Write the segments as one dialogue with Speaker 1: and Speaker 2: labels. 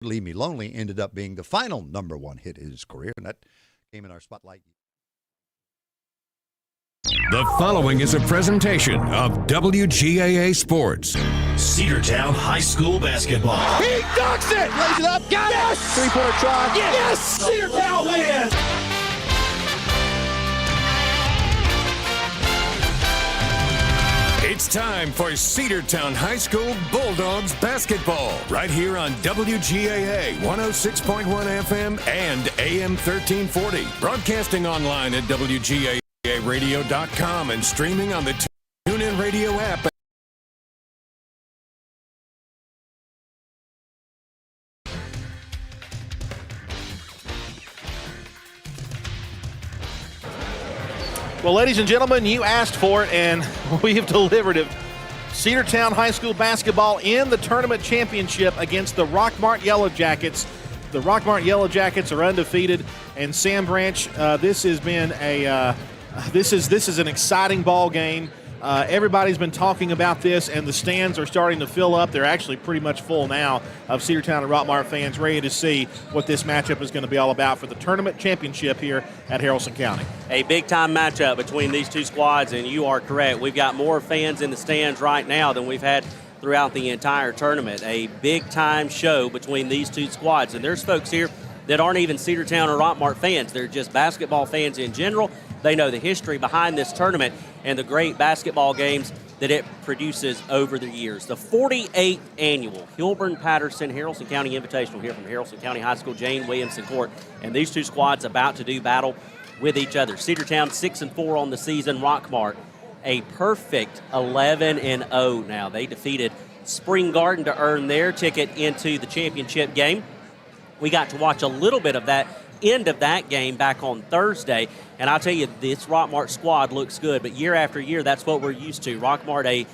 Speaker 1: Leave Me Lonely ended up being the final number one hit in his career, and that came in our spotlight.
Speaker 2: The following is a presentation of WGAA Sports.
Speaker 3: Cedartown High School basketball.
Speaker 4: He ducks it! Lays it up. Got it! Three-pointer try.
Speaker 3: Yes! Cedartown wins!
Speaker 2: It's time for Cedartown High School Bulldogs basketball, right here on WGAA 106.1 FM and AM 1340. Broadcasting online at WGAAradio.com and streaming on the TuneIn Radio app.
Speaker 4: Well, ladies and gentlemen, you asked for it, and we have delivered it. Cedartown High School basketball in the tournament championship against the Rockmart Yellow Jackets. The Rockmart Yellow Jackets are undefeated, and Sam Branch, this has been this is an exciting ball game. Everybody's been talking about this, and the stands are starting to fill up. They're actually pretty much full now of Cedartown and Rockmart fans ready to see what this matchup is going to be all about for the tournament championship here at Haralson County.
Speaker 5: A big-time matchup between these two squads, and you are correct. We've got more fans in the stands right now than we've had throughout the entire tournament. A big-time show between these two squads, and there's folks here that aren't even Cedartown or Rockmart fans. They're just basketball fans in general. They know the history behind this tournament and the great basketball games that it produces over the years. The 48th annual Hilburn-Patterson Haralson County Invitational here from Haralson County High School, Jane Williamson Court, and these two squads about to do battle with each other. Cedartown 6-4 on the season. Rockmart a perfect 11-0 now. They defeated Spring Garden to earn their ticket into the championship game. We got to watch a little bit of that end of that game back on Thursday, and I'll tell you, this Rockmart squad looks good, but year after year, that's what we're used to. Rockmart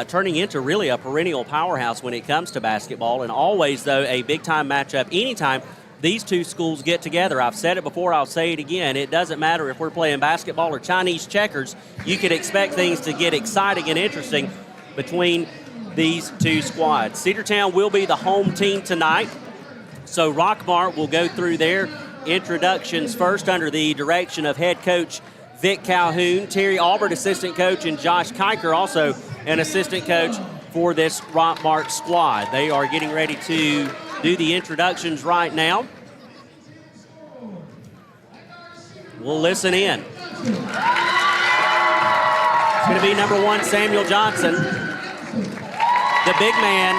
Speaker 5: turning into really a perennial powerhouse when it comes to basketball, and always, though, a big-time matchup anytime these two schools get together. I've said it before, I'll say it again. It doesn't matter if we're playing basketball or Chinese checkers. You can expect things to get exciting and interesting between these two squads. Cedartown will be the home team tonight, so Rockmart will go through their introductions first under the direction of head coach Vic Calhoun, Terry Albert, assistant coach, and Josh Kiker, also an assistant coach for this Rockmart squad. They are getting ready to do the introductions right now. We'll listen in. It's going to be number 1, Samuel Johnson. The big man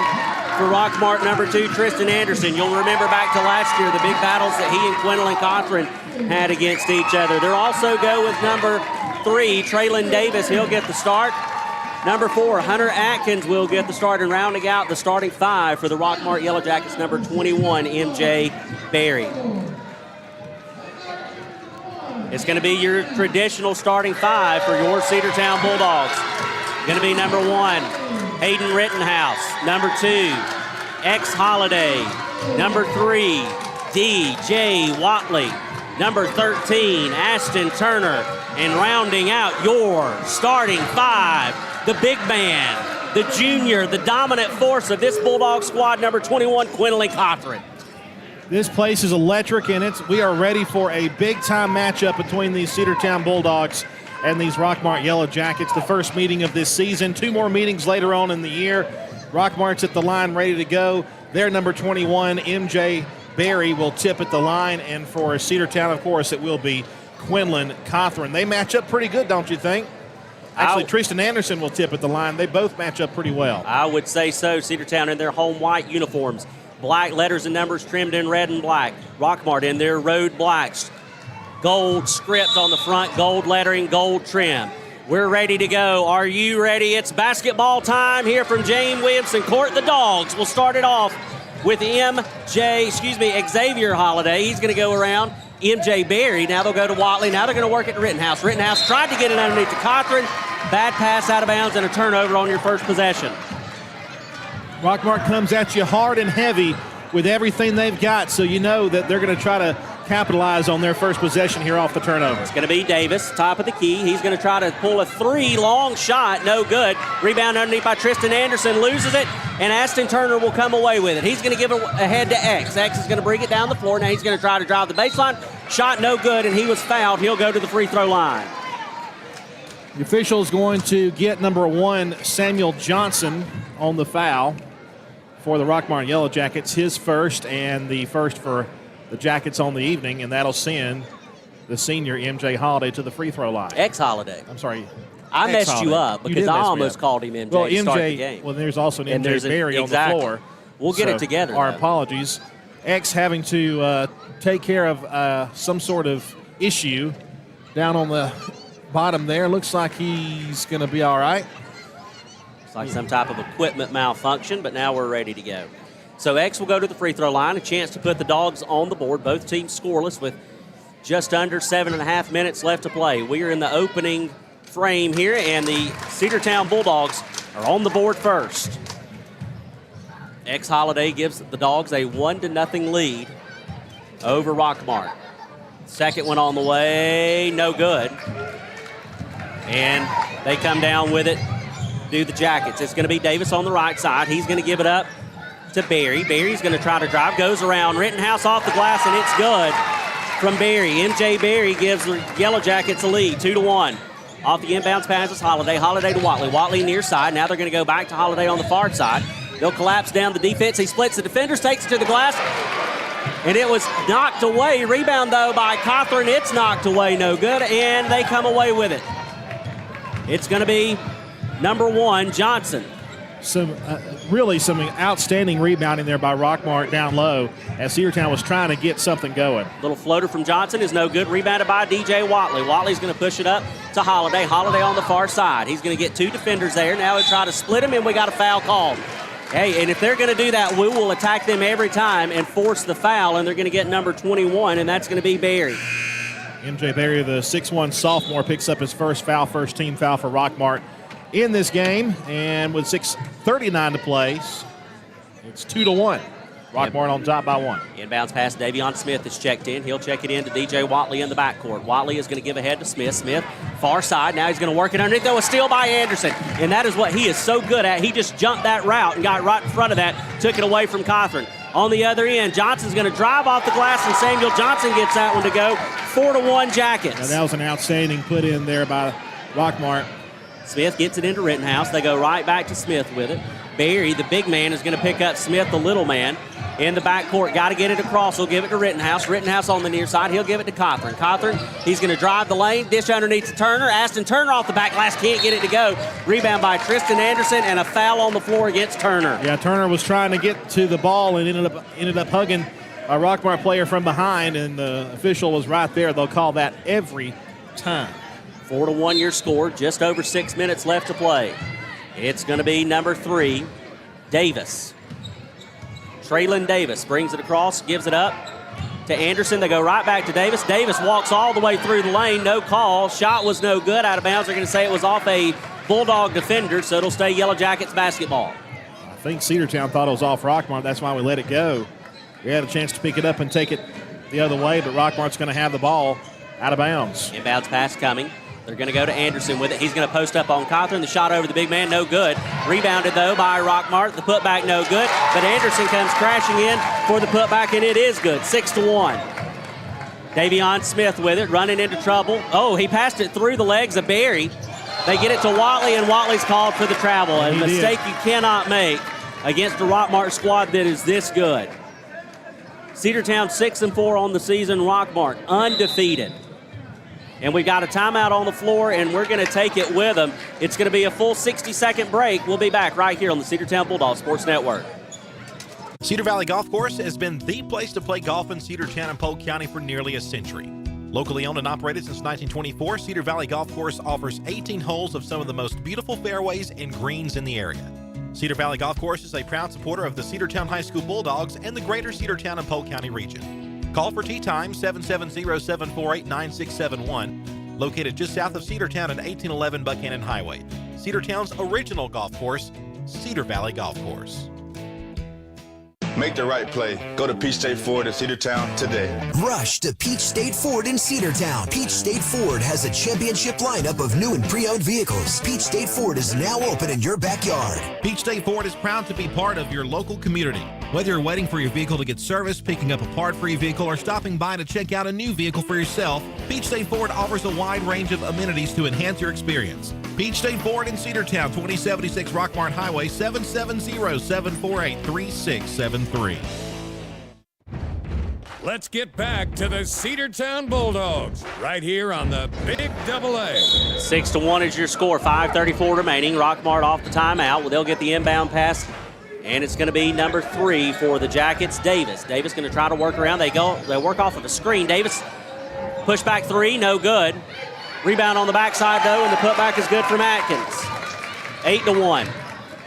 Speaker 5: for Rockmart, number 2, Tristan Anderson. You'll remember back to last year, the big battles that he and Quinlan Cothran had against each other. They'll also go with number 3, Traylon Davis. He'll get the start. Number 4, Hunter Atkins will get the start, and rounding out the starting 5 for the Rockmart Yellow Jackets, number 21, MJ Berry. It's going to be your traditional starting 5 for your Cedartown Bulldogs. Going to be number 1, Hayden Rittenhouse. Number 2, X Holiday. Number 3, DJ Watley. Number 13, Ashton Turner. And rounding out your starting 5, the big man, the junior, the dominant force of this Bulldog squad, number 21, Quinlan Cothran.
Speaker 4: This place is electric, and we are ready for a big-time matchup between these Cedartown Bulldogs and these Rockmart Yellow Jackets. The first meeting of this season. 2 more meetings later on in the year. Rockmart's at the line ready to go. Their number 21, MJ Berry, will tip at the line. And for Cedartown, of course, it will be Quinlan Cothran. They match up pretty good, don't you think? Actually, Tristan Anderson will tip at the line. They both match up pretty well.
Speaker 5: I would say so. Cedartown in their home white uniforms. Black letters and numbers trimmed in red and black. Rockmart in their road blacks. Gold script on the front, gold lettering, gold trim. We're ready to go. Are you ready? It's basketball time here from Jane Williamson Court. The Dogs will start it off with Xavier Holiday. He's going to go around MJ Berry. Now they'll go to Watley. Now they're going to work at Rittenhouse. Rittenhouse tried to get it underneath to Cothran. Bad pass out of bounds and a turnover on your first possession.
Speaker 4: Rockmart comes at you hard and heavy with everything they've got, so you know that they're going to try to capitalize on their first possession here off the turnover?
Speaker 5: It's going to be Davis, top of the key. He's going to try to pull a three, long shot, no good. Rebound underneath by Tristan Anderson, loses it, and Aston Turner will come away with it. He's going to give it ahead to X. X is going to bring it down the floor. Now he's going to try to drive the baseline. Shot no good, and he was fouled. He'll go to the free throw line.
Speaker 4: The official is going to get number 1, Samuel Johnson, on the foul for the Rockmart Yellow Jackets. His first and the first for the Jackets on the evening, and that'll send the senior MJ Holiday to the free throw line.
Speaker 5: X Holiday.
Speaker 4: I'm sorry.
Speaker 5: I
Speaker 4: X
Speaker 5: messed you
Speaker 4: Holiday.
Speaker 5: up because I almost called him MJ to start the game.
Speaker 4: Well, there's also an
Speaker 5: And
Speaker 4: MJ
Speaker 5: there's
Speaker 4: Berry on the
Speaker 5: exactly.
Speaker 4: floor.
Speaker 5: We'll get it together,
Speaker 4: Our
Speaker 5: though.
Speaker 4: apologies. X having to take care of some sort of issue down on the bottom there. Looks like he's going to be all right.
Speaker 5: It's like some type of equipment malfunction, but now we're ready to go. So X will go to the free throw line, a chance to put the Dogs on the board. Both teams scoreless with just under 7.5 minutes left to play. We are in the opening frame here, and the Cedartown Bulldogs are on the board first. X Holiday gives the Dogs a 1-0 lead over Rockmart. Second one on the way, no good. And they come down with it, do the Jackets. It's going to be Davis on the right side. He's going to give it up to Berry. Berry's going to try to drive, goes around. Rittenhouse off the glass, and it's good from Berry. MJ Berry gives the Yellow Jackets a lead, 2-1. Off the inbounds pass is Holiday. Holiday to Watley. Watley near side. Now they're going to go back to Holiday on the far side. They'll collapse down the defense. He splits the defenders, takes it to the glass, and it was knocked away. Rebound, though, by Cawthorn. It's knocked away, no good, and they come away with it. It's going to be number 1, Johnson.
Speaker 4: Some outstanding rebounding there by Rockmart down low as Cedartown was trying to get something going.
Speaker 5: Little floater from Johnson is no good. Rebounded by DJ Watley. Watley's going to push it up to Holiday. Holiday on the far side. He's going to get 2 defenders there. Now he'll try to split him, and we got a foul called. Hey, and if they're going to do that, we will attack them every time and force the foul, and they're going to get number 21, and that's going to be Berry.
Speaker 4: MJ Berry, the 6'1 sophomore, picks up his first foul, first team foul for Rockmart in this game. And with 6:39 to play, it's 2-1. Rockmart on top by 1.
Speaker 5: Inbounds pass, Davion Smith is checked in. He'll check it in to DJ Watley in the backcourt. Watley is going to give ahead to Smith. Smith, far side. Now he's going to work it underneath. Though a steal by Anderson. And that is what he is so good at. He just jumped that route and got right in front of that. Took it away from Cawthorn. On the other end, Johnson's going to drive off the glass, and Samuel Johnson gets that one to go. 4-1 Jackets.
Speaker 4: Now that was an outstanding put in there by Rockmart.
Speaker 5: Smith gets it into Rittenhouse. They go right back to Smith with it. Berry, the big man, is going to pick up Smith, the little man, in the backcourt. Got to get it across. He'll give it to Rittenhouse. Rittenhouse on the near side. He'll give it to Cawthorn. Cawthorn, he's going to drive the lane. Dish underneath to Turner. Aston Turner off the back glass. Can't get it to go. Rebound by Tristan Anderson, and a foul on the floor against Turner.
Speaker 4: Yeah, Turner was trying to get to the ball and ended up hugging a Rockmart player from behind, and the official was right there. They'll call that every time.
Speaker 5: 4-1 your score. Just over 6 minutes left to play. It's going to be number 3, Davis. Traylon Davis brings it across, gives it up to Anderson. They go right back to Davis. Davis walks all the way through the lane. No call. Shot was no good. Out of bounds. They're going to say it was off a Bulldog defender, so it'll stay Yellow Jackets basketball.
Speaker 4: I think Cedartown thought it was off Rockmart. That's why we let it go. We had a chance to pick it up and take it the other way, but Rockmart's going to have the ball out of bounds.
Speaker 5: Inbounds pass coming. They're going to go to Anderson with it. He's going to post up on Cawthorn. The shot over the big man, no good. Rebounded, though, by Rockmart. The putback, no good. But Anderson comes crashing in for the putback, and it is good. 6-1. Davion Smith with it, running into trouble. Oh, he passed it through the legs of Berry. They get it to Watley, and Watley's called for the travel. A mistake you cannot make against a Rockmart squad that is this good. Cedartown 6-4 on the season. Rockmart undefeated. And we've got a timeout on the floor, and we're going to take it with them. It's going to be a full 60-second break. We'll be back right here on the Cedartown Bulldogs Sports Network.
Speaker 6: Cedar Valley Golf Course has been the place to play golf in Cedartown and Polk County for nearly a century. Locally owned and operated since 1924, Cedar Valley Golf Course offers 18 holes of some of the most beautiful fairways and greens in the area. Cedar Valley Golf Course is a proud supporter of the Cedartown High School Bulldogs and the greater Cedartown and Polk County region. Call for tee time 770-748-9671, located just south of Cedartown at 1811 Buchanan Highway. Cedartown's original golf course, Cedar Valley Golf Course.
Speaker 7: Make the right play. Go to Peach State Ford in Cedartown today.
Speaker 8: Rush to Peach State Ford in Cedartown. Peach State Ford has a championship lineup of new and pre-owned vehicles. Peach State Ford is now open in your backyard.
Speaker 6: Peach State Ford is proud to be part of your local community. Whether you're waiting for your vehicle to get serviced, picking up a part for your vehicle, or stopping by to check out a new vehicle for yourself, Peach State Ford offers a wide range of amenities to enhance your experience. Peach State Ford in Cedartown, 2076 Rockmart Highway, 770-748-3673.
Speaker 2: Let's get back to the Cedartown Bulldogs right here on the Big Double A.
Speaker 5: 6-1 is your score. 5:34 remaining. Rockmart off the timeout. Well, they'll get the inbound pass, and it's going to be number 3 for the Jackets, Davis. Davis going to try to work around. They work off of a screen. Davis push back 3, no good. Rebound on the backside though, and the putback is good from Atkins. 8-1.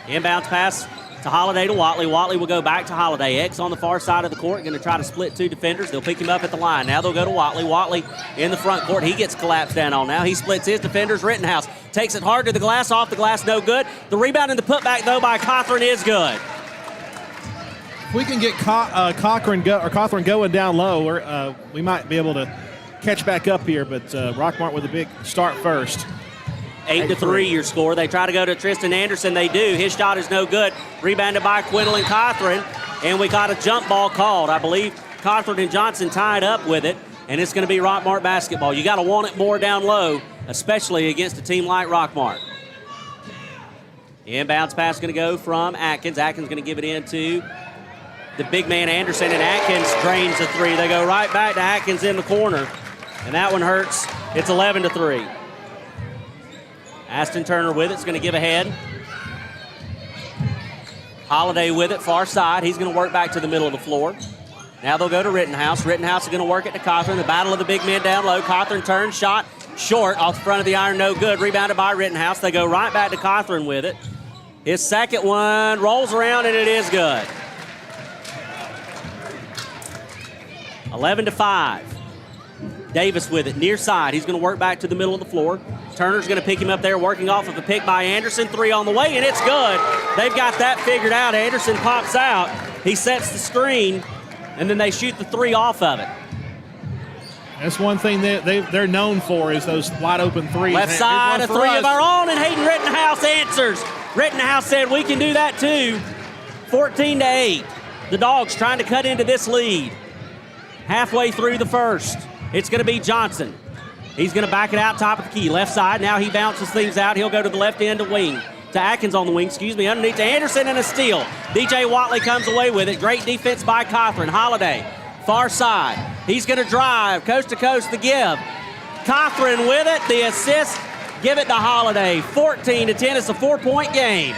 Speaker 5: Inbounds pass to Holiday to Watley. Watley will go back to Holiday. X on the far side of the court, going to try to split 2 defenders. They'll pick him up at the line. Now they'll go to Watley. Watley in the front court. He gets collapsed down on now. He splits his defenders. Rittenhouse takes it hard to the glass. Off the glass, no good. The rebound and the putback though by Cawthorn is good.
Speaker 4: If we can get Cawthorn going down low, we might be able to catch back up here, but Rockmart with a big start first.
Speaker 5: 8-3 your score. They try to go to Tristan Anderson. They do. His shot is no good. Rebounded by Quinlan Cawthorn, and we got a jump ball called. I believe Cawthorn and Johnson tied up with it, and it's going to be Rockmart basketball. You got to want it more down low, especially against a team like Rockmart. Inbounds pass going to go from Atkins. Atkins going to give it into the big man Anderson, and Atkins drains a 3. They go right back to Atkins in the corner, and that one hurts. It's 11-3. Aston Turner with it. It's going to give ahead. Holiday with it, far side. He's going to work back to the middle of the floor. Now they'll go to Rittenhouse. Rittenhouse is going to work it to Cawthorn. The battle of the big men down low. Cawthorn turns, shot short off the front of the iron, no good. Rebounded by Rittenhouse. They go right back to Cawthorn with it. His second one rolls around, and it is good. 11-5. Davis with it, near side. He's going to work back to the middle of the floor. Turner's going to pick him up there, working off of a pick by Anderson. 3 on the way, and it's good. They've got that figured out. Anderson pops out. He sets the screen, and then they shoot the 3 off of it.
Speaker 4: That's one thing they're known for is those wide open threes.
Speaker 5: Left side, a 3 of our own, and Hayden Rittenhouse answers. Rittenhouse said, we can do that too. 14-8. The Dogs trying to cut into this lead. Halfway through the first. It's going to be Johnson. He's going to back it out top of the key. Left side. Now he bounces things out. He'll go to the left end to wing. To Atkins on the wing, underneath to Anderson, and a steal. DJ Watley comes away with it. Great defense by Cawthorn. Holiday, far side. He's going to drive, coast to coast, the give. Cawthorn with it, the assist. Give it to Holiday. 14-10. It's a 4-point game.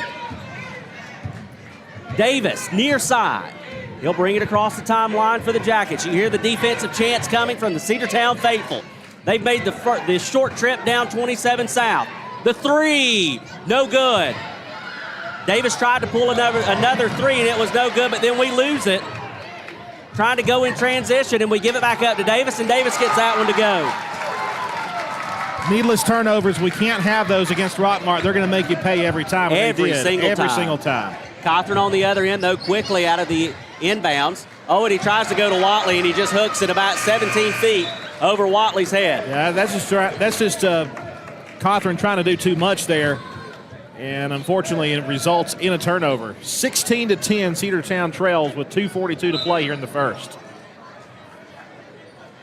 Speaker 5: Davis, near side. He'll bring it across the timeline for the Jackets. You hear the defensive chants coming from the Cedartown faithful. They've made the short trip down 27 South. The 3, no good. Davis tried to pull another 3, and it was no good, but then we lose it. Trying to go in transition, and we give it back up to Davis, and Davis gets that one to go.
Speaker 4: Needless turnovers. We can't have those against Rockmart. They're going to make you pay every time.
Speaker 5: Every single time. Cawthorn on the other end, though, quickly out of the inbounds. Oh, and he tries to go to Watley, and he just hooks it about 17 feet over Watley's head.
Speaker 4: Yeah, that's just Cawthorn trying to do too much there, and unfortunately it results in a turnover. 16-10, Cedartown trails with 2:42 to play here in the first.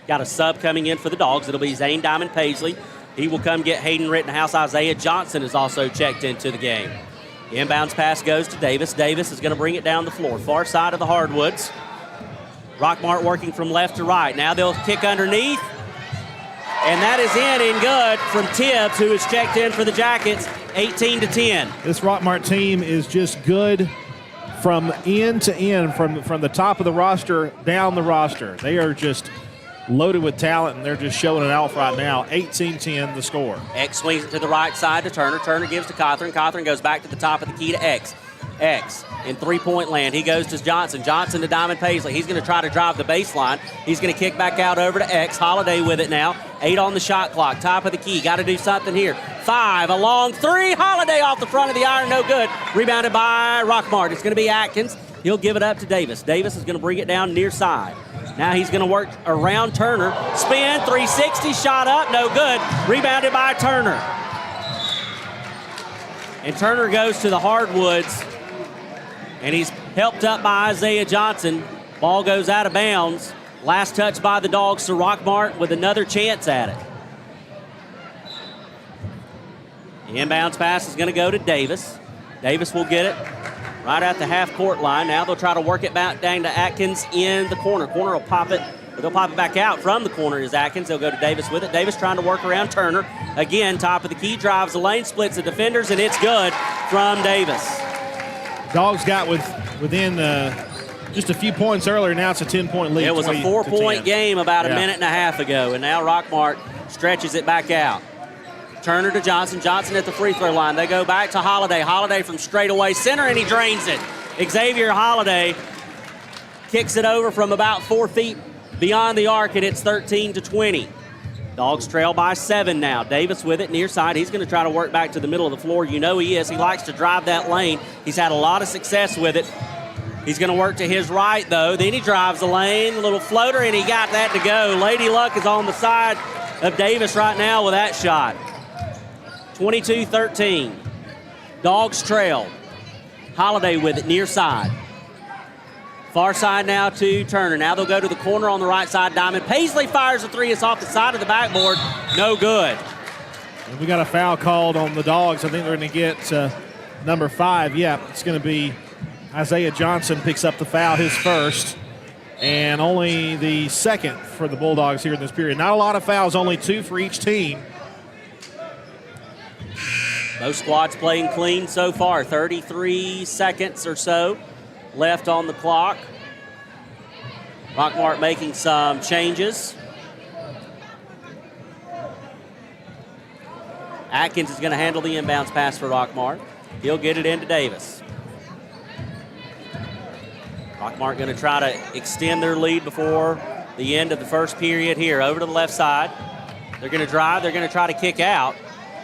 Speaker 5: Got a sub coming in for the Dogs. It'll be Zane Diamond Paisley. He will come get Hayden Rittenhouse. Isaiah Johnson is also checked into the game. Inbounds pass goes to Davis. Davis is going to bring it down the floor. Far side of the hardwoods. Rockmart working from left to right. Now they'll kick underneath. And that is in good from Tibbs, who is checked in for the Jackets, 18-10.
Speaker 4: This Rockmart team is just good from end to end, from the top of the roster down the roster. They are just loaded with talent, and they're just showing it off right now. 18-10 the score.
Speaker 5: X swings it to the right side to Turner. Turner gives to Cawthorn. Cawthorn goes back to the top of the key to X. X in three-point land. He goes to Johnson. Johnson to Diamond Paisley. He's going to try to drive the baseline. He's going to kick back out over to X. Holiday with it now. 8 on the shot clock. Top of the key. Got to do something here. 5, a long 3. Holiday off the front of the iron. No good. Rebounded by Rockmart. It's going to be Atkins. He'll give it up to Davis. Davis is going to bring it down near side. Now he's going to work around Turner. Spin, 360, shot up, no good. Rebounded by Turner. And Turner goes to the hardwoods, and he's helped up by Isaiah Johnson. Ball goes out of bounds. Last touch by the Dogs to Rockmart with another chance at it. The inbounds pass is going to go to Davis. Davis will get it right at the half-court line. Now they'll try to work it back down to Atkins in the corner. Corner will pop it. They'll pop it back out from the corner is Atkins. They'll go to Davis with it. Davis trying to work around Turner. Again, top of the key, drives the lane, splits the defenders, and it's good from Davis.
Speaker 4: Dogs got within just a few points earlier. Now it's a 10-point lead.
Speaker 5: It was a 4-point game about a minute and a half ago, and now Rockmart stretches it back out. Turner to Johnson. Johnson at the free throw line. They go back to Holiday. Holiday from straightaway center, and he drains it. Xavier Holiday kicks it over from about 4 feet beyond the arc, and it's 13-20. Dogs trail by 7 now. Davis with it near side. He's going to try to work back to the middle of the floor. You know he is. He likes to drive that lane. He's had a lot of success with it. He's going to work to his right, though. Then he drives the lane, a little floater, and he got that to go. Lady Luck is on the side of Davis right now with that shot. 22-13. Dogs trail. Holiday with it near side. Far side now to Turner. Now they'll go to the corner on the right side. Diamond. Paisley fires a three. It's off the side of the backboard. No good.
Speaker 4: And we got a foul called on the Dogs. I think they're going to get number 5. Yeah, it's going to be Isaiah Johnson picks up the foul, his first, and only the second for the Bulldogs here in this period. Not a lot of fouls, only 2 for each team.
Speaker 5: Both squads playing clean so far. 33 seconds or so left on the clock. Rockmart making some changes. Atkins is going to handle the inbounds pass for Rockmart. He'll get it into Davis. Rockmart going to try to extend their lead before the end of the first period here. Over to the left side. They're going to drive. They're going to try to kick out.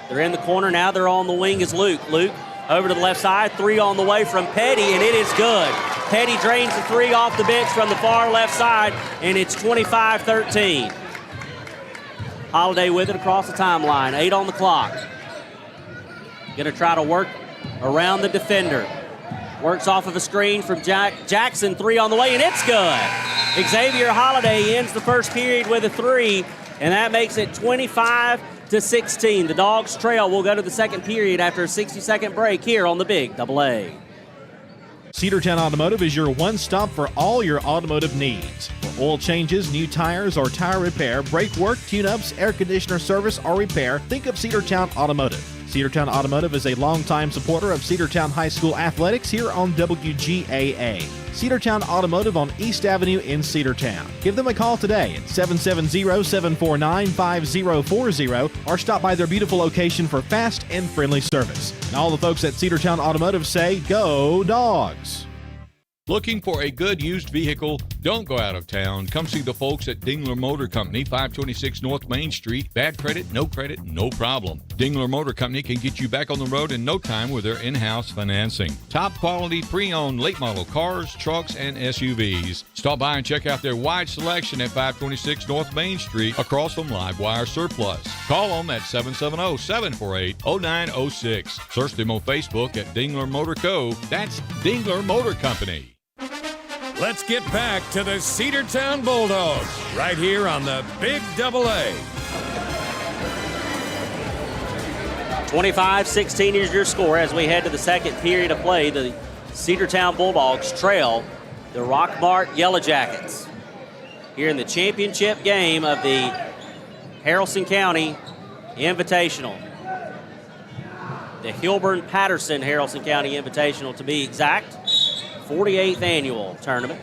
Speaker 5: They're in the corner now. They're on the wing is Luke. Luke over to the left side. 3 on the way from Petty, and it is good. Petty drains the 3 off the bench from the far left side, and it's 25-13. Holiday with it across the timeline. 8 on the clock. Going to try to work around the defender. Works off of a screen from Jackson. 3 on the way, and it's good. Xavier Holiday ends the first period with a 3, and that makes it 25-16. The Dogs trail. We'll go to the second period after a 60-second break here on the Big AA.
Speaker 6: Cedartown Automotive is your one-stop for all your automotive needs. For oil changes, new tires, or tire repair, brake work, tune-ups, air conditioner service, or repair, think of Cedartown Automotive. Cedartown Automotive is a longtime supporter of Cedartown High School athletics here on WGAA. Cedartown Automotive on East Avenue in Cedartown. Give them a call today at 770-749-5040 or stop by their beautiful location for fast and friendly service. And all the folks at Cedartown Automotive say, go Dogs!
Speaker 9: Looking for a good used vehicle? Don't go out of town. Come see the folks at Dingler Motor Company, 526 North Main Street. Bad credit, no problem. Dingler Motor Company can get you back on the road in no time with their in-house financing. Top quality pre-owned late model cars, trucks, and SUVs. Stop by and check out their wide selection at 526 North Main Street across from Livewire Surplus. Call them at 770-748-0906. Search them on Facebook at Dingler Motor Co. That's Dingler Motor Company.
Speaker 2: Let's get back to the Cedartown Bulldogs right here on the Big AA.
Speaker 5: 25-16 is your score as we head to the second period of play. The Cedartown Bulldogs trail the Rockmart Yellow Jackets here in the championship game of the Haralson County Invitational. The Hilburn-Patterson Haralson County Invitational to be exact. 48th annual tournament.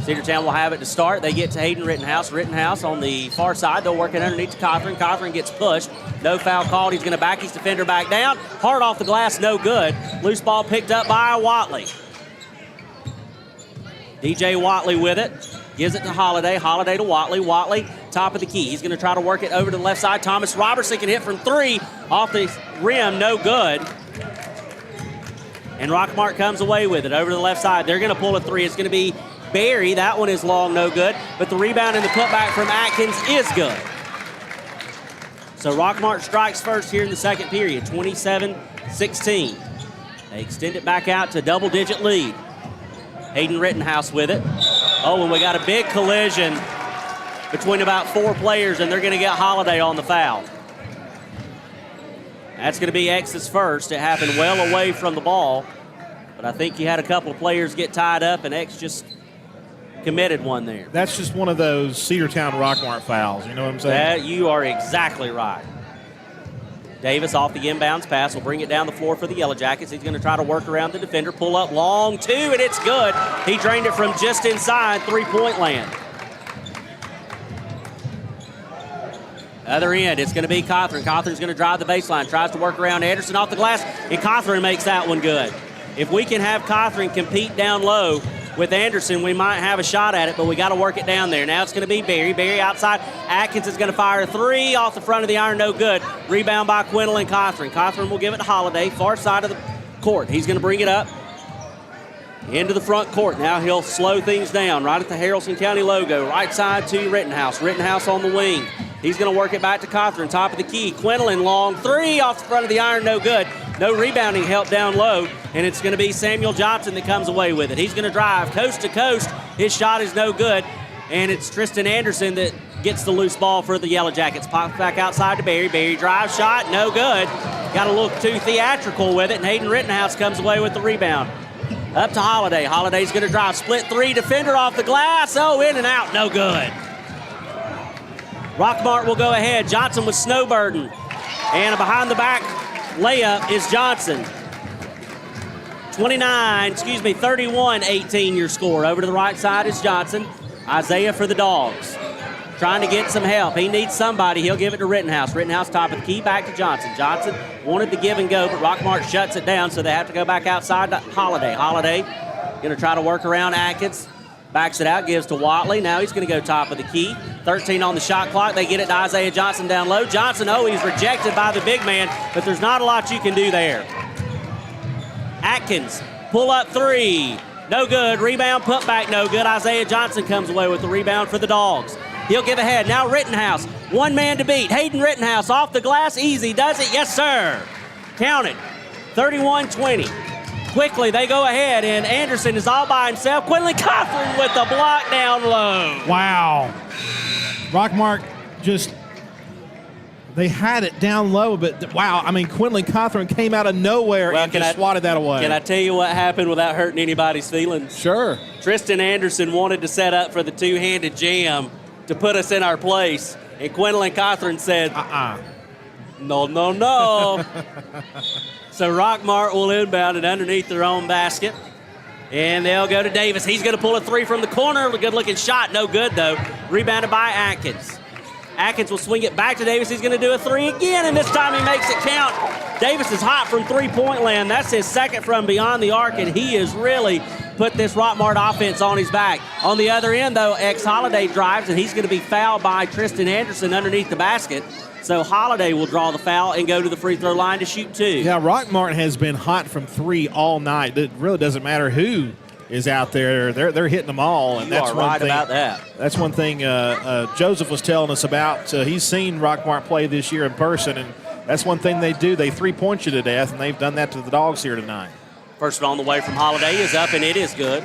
Speaker 5: Cedartown will have it to start. They get to Hayden Rittenhouse. Rittenhouse on the far side. They'll work it underneath to Cothran. Cothran gets pushed. No foul called. He's going to back his defender back down. Hard off the glass, no good. Loose ball picked up by Watley. DJ Watley with it. Gives it to Holiday. Holiday to Watley. Watley, top of the key. He's going to try to work it over to the left side. Thomas Robertson can hit from 3 off the rim. No good. and Rockmart comes away with it over to the left side. They're going to pull a three. It's going to be Barry. That one is long, no good. But the rebound and the putback from Atkins is good. So Rockmart strikes first here in the second period, 27-16. They extend it back out to double-digit lead. Hayden Rittenhouse with it. Oh, and we got a big collision between about 4 players, and they're going to get Holiday on the foul. That's going to be X's first. It happened well away from the ball, but I think you had a couple of players get tied up, and X just committed one there.
Speaker 4: That's just one of those Cedartown Rockmart fouls. You know what I'm saying?
Speaker 5: You are exactly right. Davis off the inbounds pass will bring it down the floor for the Yellow Jackets. He's going to try to work around the defender, pull up long two, and it's good. He drained it from just inside three-point land. Other end, it's going to be Cawthorn. Cawthorn's going to drive the baseline, tries to work around Anderson off the glass, and Cawthorn makes that one good. If we can have Cawthorn compete down low with Anderson, we might have a shot at it, but we got to work it down there. Now it's going to be Barry. Barry outside. Atkins is going to fire a three off the front of the iron, no good. Rebound by Quinlan Cawthorn. Cawthorn will give it to Holiday, far side of the court. He's going to bring it up into the front court. Now he'll slow things down right at the Haralson County logo. Right side to Rittenhouse. Rittenhouse on the wing. He's going to work it back to Cawthorn, top of the key. Quinlan long three off the front of the iron, no good. No rebounding help down low, and it's going to be Samuel Johnson that comes away with it. He's going to drive coast to coast. His shot is no good, and it's Tristan Anderson that gets the loose ball for the Yellow Jackets. Pops back outside to Barry. Barry drive shot, no good. Got a little too theatrical with it, and Hayden Rittenhouse comes away with the rebound. Up to Holiday. Holiday's going to drive. Split three, defender off the glass. Oh, in and out, no good. Rockmart will go ahead. Johnson with Snowburden. And a behind-the-back layup is Johnson. 31-18 your score. Over to the right side is Johnson. Isaiah for the Dogs. Trying to get some help. He needs somebody. He'll give it to Rittenhouse. Rittenhouse top of the key, back to Johnson. Johnson wanted to give and go, but Rockmart shuts it down, so they have to go back outside to Holiday. Holiday going to try to work around Atkins. Backs it out, gives to Watley. Now he's going to go top of the key. 13 on the shot clock. They get it to Isaiah Johnson down low. Johnson, he's rejected by the big man, but there's not a lot you can do there. Atkins, pull up three. No good. Rebound, put back, no good. Isaiah Johnson comes away with the rebound for the Dogs. He'll give ahead. Now Rittenhouse, one man to beat. Hayden Rittenhouse off the glass, easy, does it? Yes, sir. Counted. 31-20. Quickly, they go ahead, and Anderson is all by himself. Quinlan Cawthorn with the block down low.
Speaker 4: Wow. Rockmart they had it down low, but wow, I mean, Quinlan Cawthorn came out of nowhere and just swatted that away.
Speaker 5: Can I tell you what happened without hurting anybody's feelings?
Speaker 4: Sure.
Speaker 5: Tristan Anderson wanted to set up for the two-handed jam to put us in our place, and Quinlan Cawthorn said, no, no, no. So Rockmart will inbound it underneath their own basket. And they'll go to Davis. He's going to pull a three from the corner. A good-looking shot. No good, though. Rebounded by Atkins. Atkins will swing it back to Davis. He's going to do a three again, and this time he makes it count. Davis is hot from three-point land. That's his second from beyond the arc, and he has really put this Rockmart offense on his back. On the other end, though, Holiday drives, and he's going to be fouled by Tristan Anderson underneath the basket. So Holiday will draw the foul and go to the free throw line to shoot two.
Speaker 4: Yeah, Rockmart has been hot from three all night. It really doesn't matter who is out there. They're hitting them all. And
Speaker 5: that's right about that.
Speaker 4: That's one thing Joseph was telling us about. He's seen Rockmart play this year in person, and that's one thing they do. They three-point you to death, and they've done that to the Dogs here tonight.
Speaker 5: First one on the way from Holiday is up, and it is good.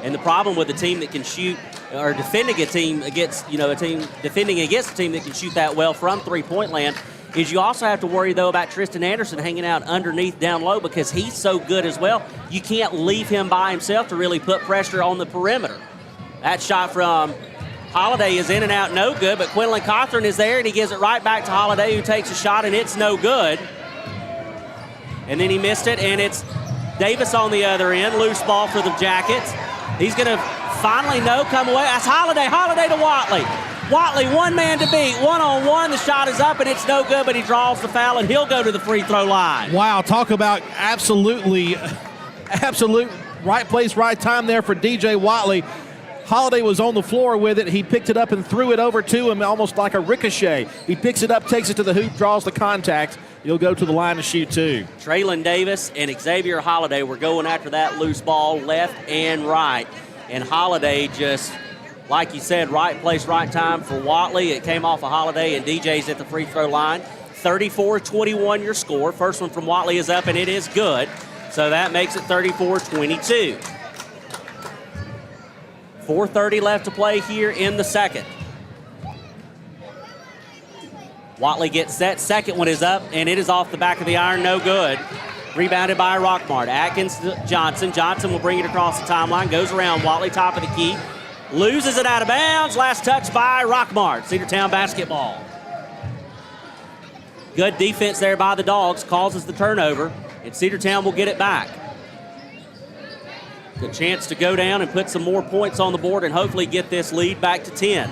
Speaker 5: And the problem with a team that can shoot or defending a team against, a team defending against a team that can shoot that well from three-point land is you also have to worry, though, about Tristan Anderson hanging out underneath down low because he's so good as well. You can't leave him by himself to really put pressure on the perimeter. That shot from Holiday is in and out, no good, but Quinlan Cawthorn is there, and he gives it right back to Holiday, who takes a shot, and it's no good. And then he missed it, and it's Davis on the other end, loose ball for the Jackets. He's going to finally come away. That's Holiday to Watley. Watley, one man to beat, one-on-one. The shot is up, and it's no good, but he draws the foul, and he'll go to the free throw line.
Speaker 4: Wow, talk about absolute right place, right time there for DJ Watley. Holiday was on the floor with it. He picked it up and threw it over to him almost like a ricochet. He picks it up, takes it to the hoop, draws the contact, He'll go to the line to shoot two.
Speaker 5: Traylon Davis and Xavier Holiday were going after that loose ball left and right. And Holiday just, like you said, right place, right time for Watley. It came off of Holiday, and DJ's at the free throw line. 34-21 your score. First one from Watley is up, and it is good. So that makes it 34-22. 4:30 left to play here in the second. Watley gets set. Second one is up, and it is off the back of the iron. No good. Rebounded by Rockmart. Atkins to Johnson. Johnson will bring it across the timeline. Goes around Watley, top of the key. Loses it out of bounds. Last touch by Rockmart. Cedartown basketball. Good defense there by the Dogs. Causes the turnover, and Cedartown will get it back. Good chance to go down and put some more points on the board and hopefully get this lead back to 10.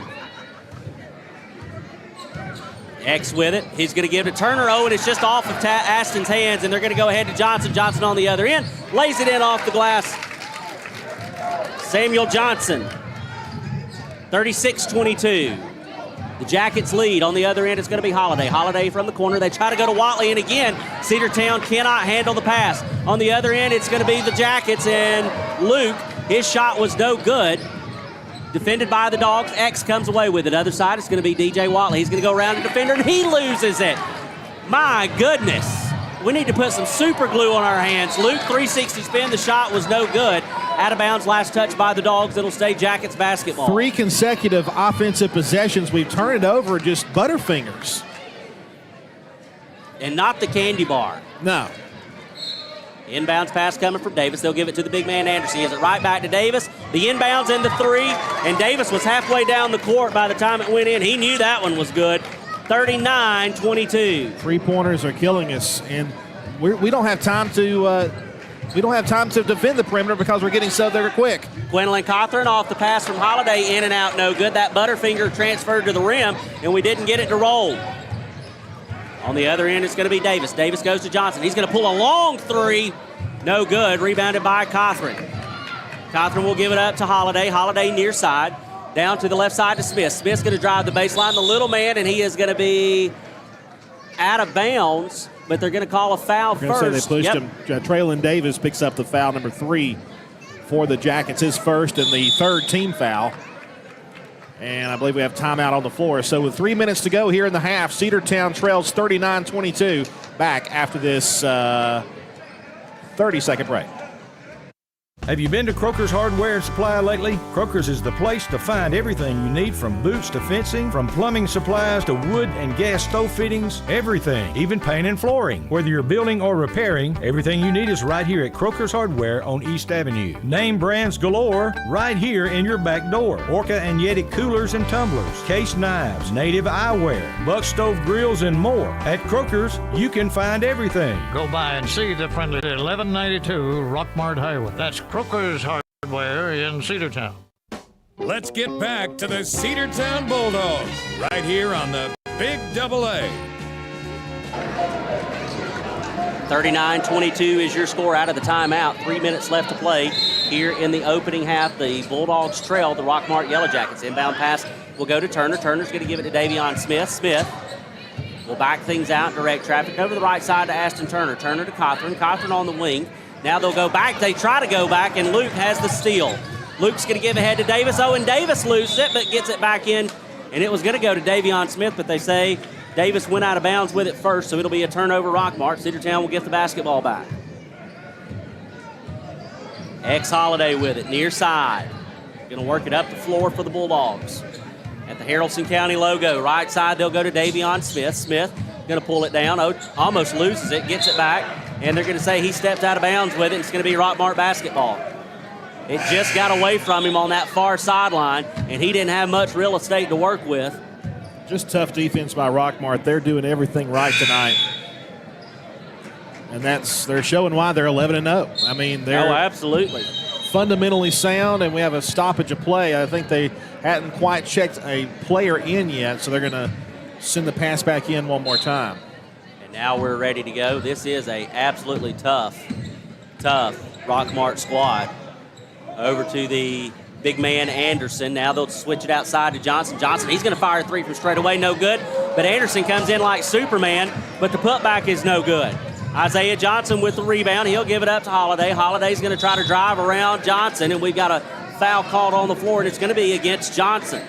Speaker 5: X with it. He's going to give it to Turner. Oh, and it's just off of Aston's hands, and they're going to go ahead to Johnson. Johnson on the other end. Lays it in off the glass. Samuel Johnson. 36-22. The Jackets lead. On the other end, it's going to be Holiday. Holiday from the corner. They try to go to Watley, and again, Cedartown cannot handle the pass. On the other end, it's going to be the Jackets, and Luke, his shot was no good. Defended by the Dogs. X comes away with it. Other side, it's going to be DJ Watley. He's going to go around the defender, and he loses it. My goodness. We need to put some super glue on our hands. Luke, 360 spin. The shot was no good. Out of bounds, last touch by the Dogs. It'll stay Jackets basketball.
Speaker 4: 3 consecutive offensive possessions. We've turned it over just Butterfingers.
Speaker 5: And not the candy bar.
Speaker 4: No.
Speaker 5: Inbounds pass coming from Davis. They'll give it to the big man Anderson. He has it right back to Davis. The inbounds in the 3, and Davis was halfway down the court by the time it went in. He knew that one was good. 39-22.
Speaker 4: 3-pointers are killing us, and we don't have time to defend the perimeter because we're getting subbed there quick.
Speaker 5: Gwendolyn Cothran off the pass from Holiday, in and out, no good. That Butterfinger transferred to the rim, and we didn't get it to roll. On the other end, it's going to be Davis. Davis goes to Johnson. He's going to pull a long 3. No good. Rebounded by Cothran. Cothran will give it up to Holiday. Holiday near side. Down to the left side to Smith. Smith's going to drive the baseline. The little man, and he is going to be out of bounds, but they're going to call a foul first.
Speaker 4: Say they pushed him. Traylon Davis picks up the foul, number 3 for the Jackets. His first and the third team foul. And I believe we have timeout on the floor. So with 3 minutes to go here in the half, Cedartown trails 39-22. Back after this 30-second break.
Speaker 10: Have you been to Croker's Hardware and Supply lately? Croker's is the place to find everything you need, from boots to fencing, from plumbing supplies to wood and gas stove fittings, everything, even paint and flooring. Whether you're building or repairing, everything you need is right here at Croker's Hardware on East Avenue. Name brands galore right here in your back door. Orca and Yeti coolers and tumblers, case knives, native eyewear, buck stove grills, and more. At Croker's, you can find everything.
Speaker 11: Go by and see the friendly 1192 Rockmart Highway. That's Croker's Hardware in Cedartown.
Speaker 2: Let's get back to the Cedartown Bulldogs right here on the Big Double A.
Speaker 5: 39-22 is your score out of the timeout. 3 minutes left to play here in the opening half. The Bulldogs trail the Rockmart Yellow Jackets. Inbound pass will go to Turner. Turner's going to give it to Davion Smith. Smith will back things out and direct traffic over the right side to Aston Turner. Turner to Cothran. Cothran on the wing. Now they'll go back. They try to go back, and Luke has the steal. Luke's going to give ahead to Davis. Oh, and Davis loses it, but gets it back in. And it was going to go to Davion Smith, but they say Davis went out of bounds with it first, so it'll be a turnover Rockmart. Cedartown will get the basketball back. X Holiday with it, near side. Going to work it up the floor for the Bulldogs. At the Haralson County logo, right side, they'll go to Davion Smith. Smith going to pull it down. Oh, almost loses it, gets it back. And they're going to say he stepped out of bounds with it. It's going to be Rockmart basketball. It just got away from him on that far sideline, and he didn't have much real estate to work with.
Speaker 4: Just tough defense by Rockmart. They're doing everything right tonight. And they're showing why they're 11-0. I mean, they're
Speaker 5: absolutely
Speaker 4: fundamentally sound, and we have a stoppage of play. I think they hadn't quite checked a player in yet, so they're going to send the pass back in one more time.
Speaker 5: Now we're ready to go. This is a absolutely tough Rockmart squad. Over to the big man Anderson. Now they'll switch it outside to Johnson. Johnson, he's going to fire a three from straight away, no good. But Anderson comes in like Superman, but the putback is no good. Isaiah Johnson with the rebound. He'll give it up to Holiday. Holiday's going to try to drive around Johnson, and we've got a foul called on the floor, and it's going to be against Johnson.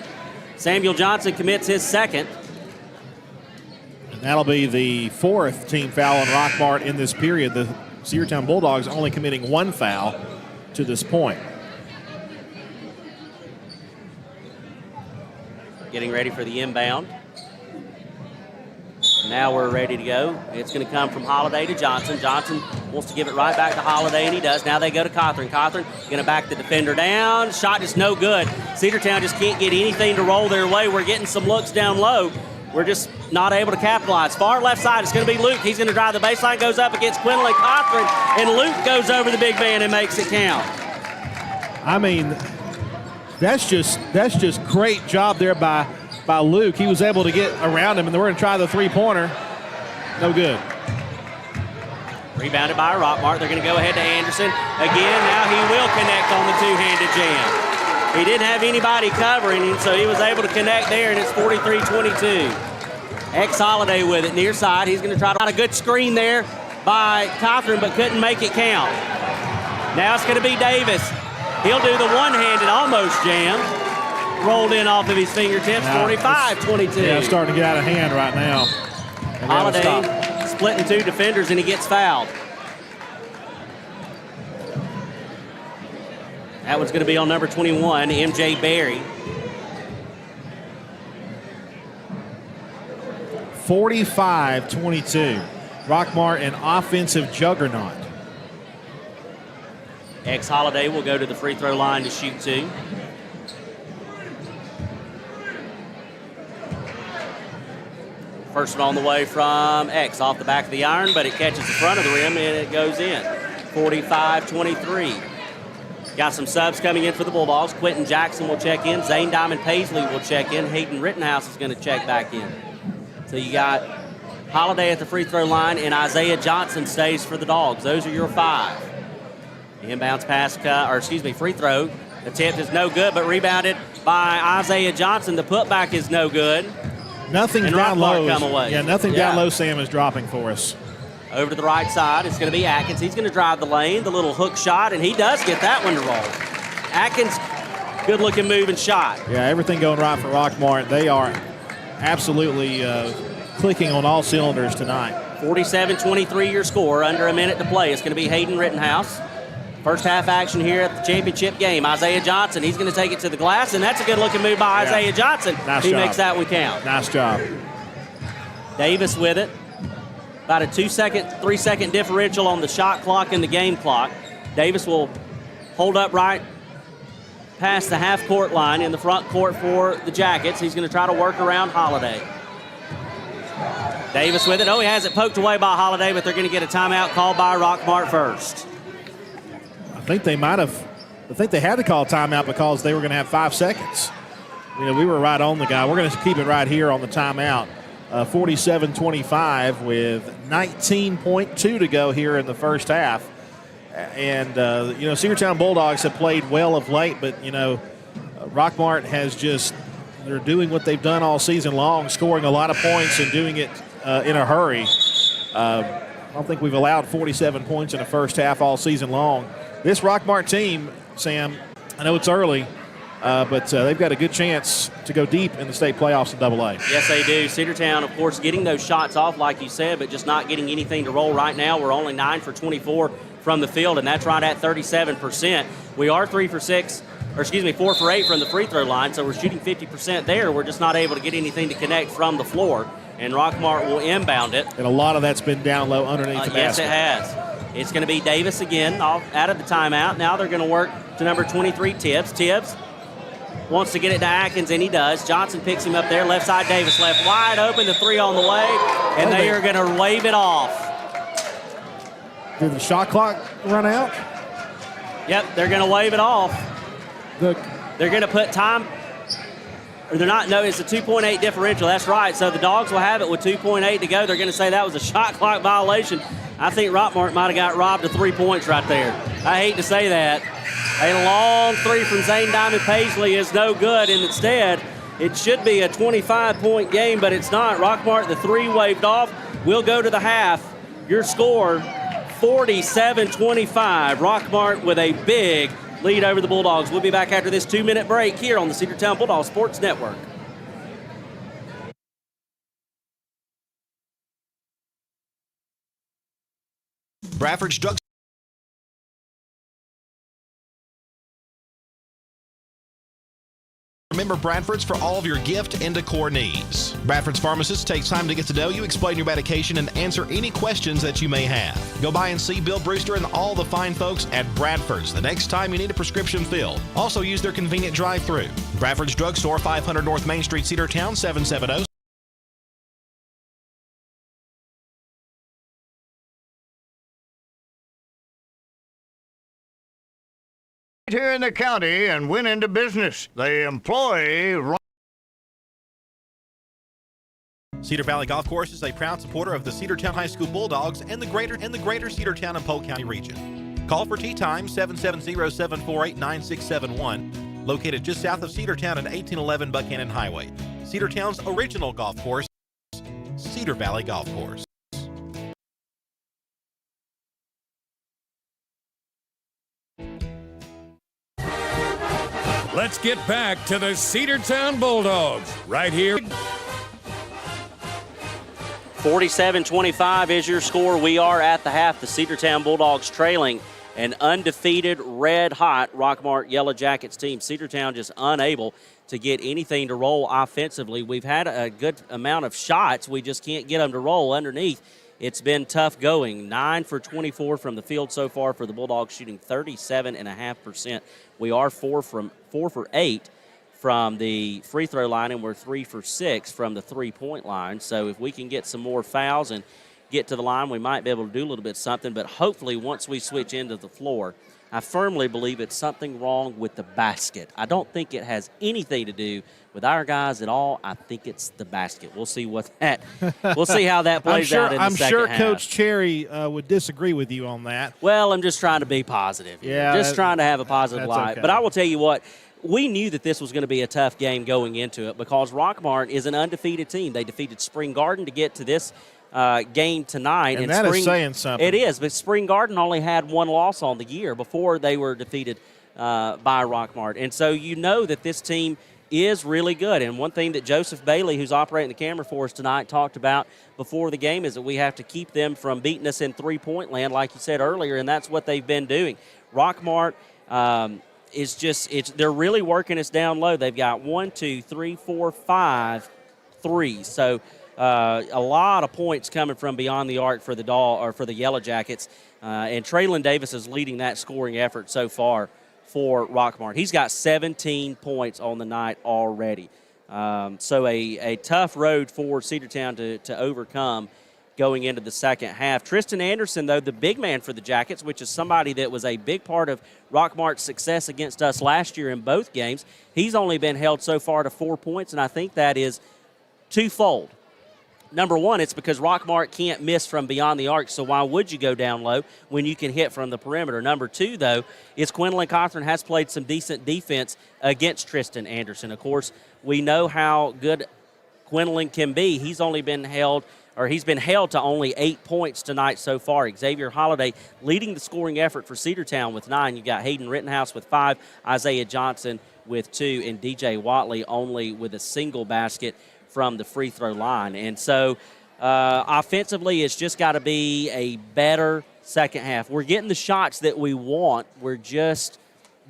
Speaker 5: Samuel Johnson commits his second.
Speaker 4: And that'll be the fourth team foul on Rockmart in this period. The Cedartown Bulldogs only committing one foul to this point.
Speaker 5: Getting ready for the inbound. Now we're ready to go. It's going to come from Holiday to Johnson. Johnson wants to give it right back to Holiday, and he does. Now they go to Cawthorn. Cawthorn going to back the defender down. Shot is no good. Cedartown just can't get anything to roll their way. We're getting some looks down low. We're just not able to capitalize. Far left side, it's going to be Luke. He's going to drive the baseline, goes up against Quinley Cawthorn, and Luke goes over the big man and makes it count.
Speaker 4: I mean, that's just great job there by Luke. He was able to get around him, and we're going to try the three-pointer. No good.
Speaker 5: Rebounded by Rockmart. They're going to go ahead to Anderson. Again, now he will connect on the two-handed jam. He didn't have anybody covering him, so he was able to connect there, and it's 43-22. Holiday with it, near side. He's going to try to a good screen there by Cawthorn, but couldn't make it count. Now it's going to be Davis. He'll do the one-handed almost jam. Rolled in off of his fingertips, 45-22.
Speaker 4: Yeah, it's starting to get out of hand right now.
Speaker 5: Holiday splitting two defenders, and he gets fouled. That one's going to be on number 21, MJ Berry.
Speaker 4: 45-22. Rockmart, an offensive juggernaut.
Speaker 5: Holiday will go to the free throw line to shoot two. First one on the way from X off the back of the iron, but it catches the front of the rim and it goes in. 45-23. Got some subs coming in for the Bulldogs. Quentin Jackson will check in. Zane Diamond Paisley will check in. Hayden Rittenhouse is going to check back in. So you got Holiday at the free throw line, and Isaiah Johnson stays for the Dogs. Those are your five. Inbounds pass, free throw. Attempt is no good, but rebounded by Isaiah Johnson. The putback is no good.
Speaker 4: Nothing
Speaker 5: and
Speaker 4: down low.
Speaker 5: Come away.
Speaker 4: Yeah, nothing down low. Sam is dropping for us.
Speaker 5: Over to the right side, it's going to be Atkins. He's going to drive the lane, the little hook shot, and he does get that one to roll. Atkins, good-looking move and shot.
Speaker 4: Yeah, everything going right for Rockmart. They are absolutely clicking on all cylinders tonight.
Speaker 5: 47-23 your score, under a minute to play. It's going to be Hayden Rittenhouse. First half action here at the championship game. Isaiah Johnson, he's going to take it to the glass, and that's a good-looking move by Isaiah Johnson.
Speaker 4: Nice
Speaker 5: he
Speaker 4: job.
Speaker 5: makes that one count.
Speaker 4: Nice job.
Speaker 5: Davis with it. About a 3-second differential on the shot clock and the game clock. Davis will hold up right past the half-court line in the front court for the Jackets. He's going to try to work around Holiday. Davis with it. Oh, he has it poked away by Holiday, but they're going to get a timeout called by Rockmart first.
Speaker 4: I think they had to call timeout because they were going to have 5 seconds. You know, we were right on the guy. We're going to keep it right here on the timeout. 47-25 with 19.2 to go here in the first half. And, Cedartown Bulldogs have played well of late, but, Rockmart has they're doing what they've done all season long, scoring a lot of points and doing it in a hurry. I don't think we've allowed 47 points in the first half all season long. This Rockmart team, Sam, I know it's early, but they've got a good chance to go deep in the state playoffs in AA.
Speaker 5: Yes, they do. Cedartown, of course, getting those shots off, like you said, but just not getting anything to roll right now. We're only 9 for 24 from the field, and that's right at 37%. We are 4 for 8 from the free throw line, so we're shooting 50% there. We're just not able to get anything to connect from the floor, and Rockmart will inbound it.
Speaker 4: And a lot of that's been down low underneath the basket.
Speaker 5: Yes, it has. It's going to be Davis again out of the timeout. Now they're going to work to number 23, Tibbs. Tibbs wants to get it to Atkins, and he does. Johnson picks him up there. Left side, Davis left wide open. The three on the way, and they are going to wave it off.
Speaker 4: Did the shot clock run out?
Speaker 5: Yep, they're going to wave it off. They're going to put time. Or they're not. No, it's a 2.8 differential. That's right. So the Dogs will have it with 2.8 to go. They're going to say that was a shot clock violation. I think Rockmart might have got robbed of 3 points right there. I hate to say that. A long three from Zane Diamond Paisley is no good, and instead it should be a 25-point game, but it's not. Rockmart, the three waved off. We'll go to the half. Your score, 47-25. Rockmart with a big lead over the Bulldogs. We'll be back after this 2-minute break here on the Cedartown Bulldogs Sports Network.
Speaker 6: Bradford's Drug. Remember Bradford's for all of your gift and decor needs. Bradford's Pharmacist takes time to get to know you, explain your medication, and answer any questions that you may have. Go by and see Bill Brewster and all the fine folks at Bradford's the next time you need a prescription filled. Also use their convenient drive-thru. Bradford's Drugstore, 500 North Main Street, Cedartown, 770.
Speaker 10: Here in the county and went into business. They employ.
Speaker 6: Cedar Valley Golf Course is a proud supporter of the Cedartown High School Bulldogs and the greater Cedartown and Polk County region. Call for tee time 770-748-9671. Located just south of Cedartown at 1811 Buchanan Highway. Cedartown's original golf course, Cedar Valley Golf Course.
Speaker 2: Let's get back to the Cedartown Bulldogs right here.
Speaker 5: 47-25 is your score. We are at the half. The Cedartown Bulldogs trailing an undefeated, red-hot Rockmart Yellow Jackets team. Cedartown just unable to get anything to roll offensively. We've had a good amount of shots. We just can't get them to roll underneath. It's been tough going. 9 for 24 from the field so far for the Bulldogs, shooting 37.5%. We are 4 for 8 from the free throw line, and we're 3 for 6 from the three-point line. So if we can get some more fouls and get to the line, we might be able to do a little bit something. But hopefully once we switch into the floor, I firmly believe it's something wrong with the basket. I don't think it has anything to do with our guys at all. I think it's the basket. We'll see what that. We'll see how that plays out in the second half.
Speaker 4: I'm sure Coach Cherry would disagree with you on that.
Speaker 5: Well, I'm just trying to be positive.
Speaker 4: Yeah,
Speaker 5: just trying to have a positive light.
Speaker 4: Okay.
Speaker 5: But I will tell you what. We knew that this was going to be a tough game going into it because Rockmart is an undefeated team. They defeated Spring Garden to get to this game tonight.
Speaker 4: And that is saying something.
Speaker 5: It is, but Spring Garden only had one loss on the year before they were defeated by Rockmart. And so you know that this team is really good. And one thing that Joseph Bailey, who's operating the camera for us tonight, talked about before the game is that we have to keep them from beating us in three-point land, like you said earlier, and that's what they've been doing. Rockmart they're really working us down low. They've got 1, 2, 3, 4, 5 threes. So a lot of points coming from beyond the arc for the Yellow Jackets. And Traylon Davis is leading that scoring effort so far for Rockmart. He's got 17 points on the night already. So a tough road for Cedartown to overcome going into the second half. Tristan Anderson, though, the big man for the Jackets, which is somebody that was a big part of Rockmart's success against us last year in both games, he's only been held so far to 4 points, and I think that is twofold. Number one, it's because Rockmart can't miss from beyond the arc, so why would you go down low when you can hit from the perimeter? Number two, though, is Quinlan Cochran has played some decent defense against Tristan Anderson. Of course, we know how good Quinlan can be. He's been held to only 8 points tonight so far. Xavier Holiday leading the scoring effort for Cedartown with 9. You've got Hayden Rittenhouse with 5, Isaiah Johnson with 2, and DJ Watley only with a single basket from the free throw line. And so offensively, it's just got to be a better second half. We're getting the shots that we want. We're just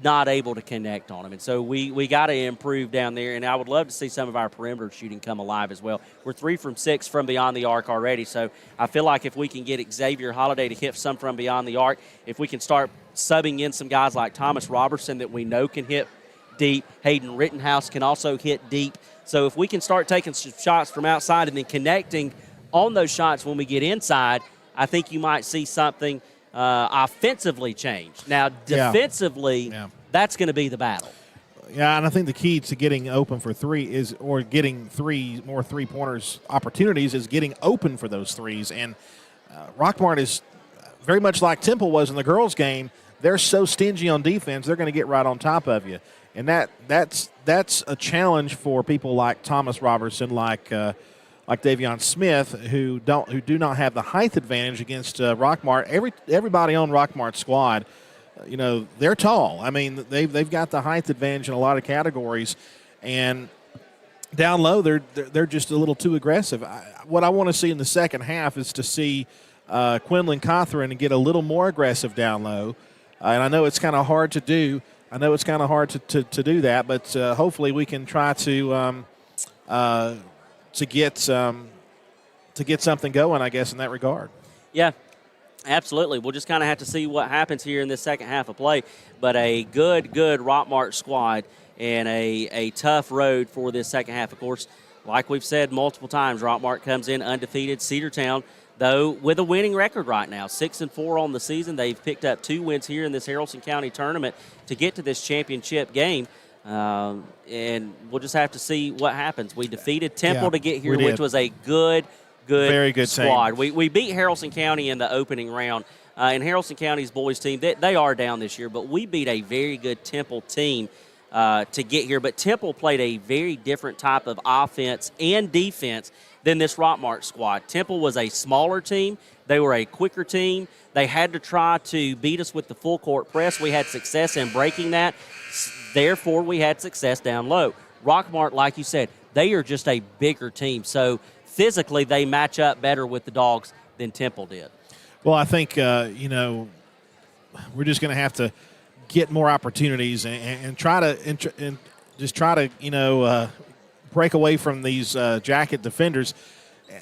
Speaker 5: not able to connect on them. And so we got to improve down there, and I would love to see some of our perimeter shooting come alive as well. We're 3 from 6 from beyond the arc already, so I feel like if we can get Xavier Holiday to hit some from beyond the arc, if we can start subbing in some guys like Thomas Robertson that we know can hit deep, Hayden Rittenhouse can also hit deep. So if we can start taking some shots from outside and then connecting on those shots when we get inside, I think you might see something offensively change. Now, defensively, that's going to be the battle.
Speaker 4: Yeah, and I think the key to getting open for three is, or getting more three-pointers opportunities, is getting open for those threes. And Rockmart is very much like Temple was in the girls' game. They're so stingy on defense, they're going to get right on top of you. And that's a challenge for people like Thomas Robertson, like Davion Smith, who do not have the height advantage against Rockmart. Everybody on Rockmart's squad, they're tall. I mean, they've got the height advantage in a lot of categories, and down low they're just a little too aggressive. What I want to see in the second half is to see Quinlan Cothran get a little more aggressive down low, and I know it's kind of hard to do. I know it's kind of hard to do that, but hopefully we can try to get something going, I guess, in that regard.
Speaker 5: Yeah, absolutely. We'll just kind of have to see what happens here in this second half of play. But a good Rockmart squad and a tough road for this second half. Of course, like we've said multiple times, Rockmart comes in undefeated. Cedartown, though, with a winning record right now, 6-4 on the season. They've picked up 2 wins here in this Haralson County tournament to get to this championship game. And we'll just have to see what happens. We defeated Temple to get here, which was a very good squad. We beat Haralson County in the opening round. And Haralson County's boys team, they are down this year, but we beat a very good Temple team to get here. But Temple played a very different type of offense and defense than this Rockmart squad. Temple was a smaller team. They were a quicker team. They had to try to beat us with the full court press. We had success in breaking that. Therefore, we had success down low. Rockmart, like you said, they are just a bigger team. So physically, they match up better with the Dogs than Temple did.
Speaker 4: Well, I think, we're just going to have to get more opportunities and try to break away from these jacket defenders.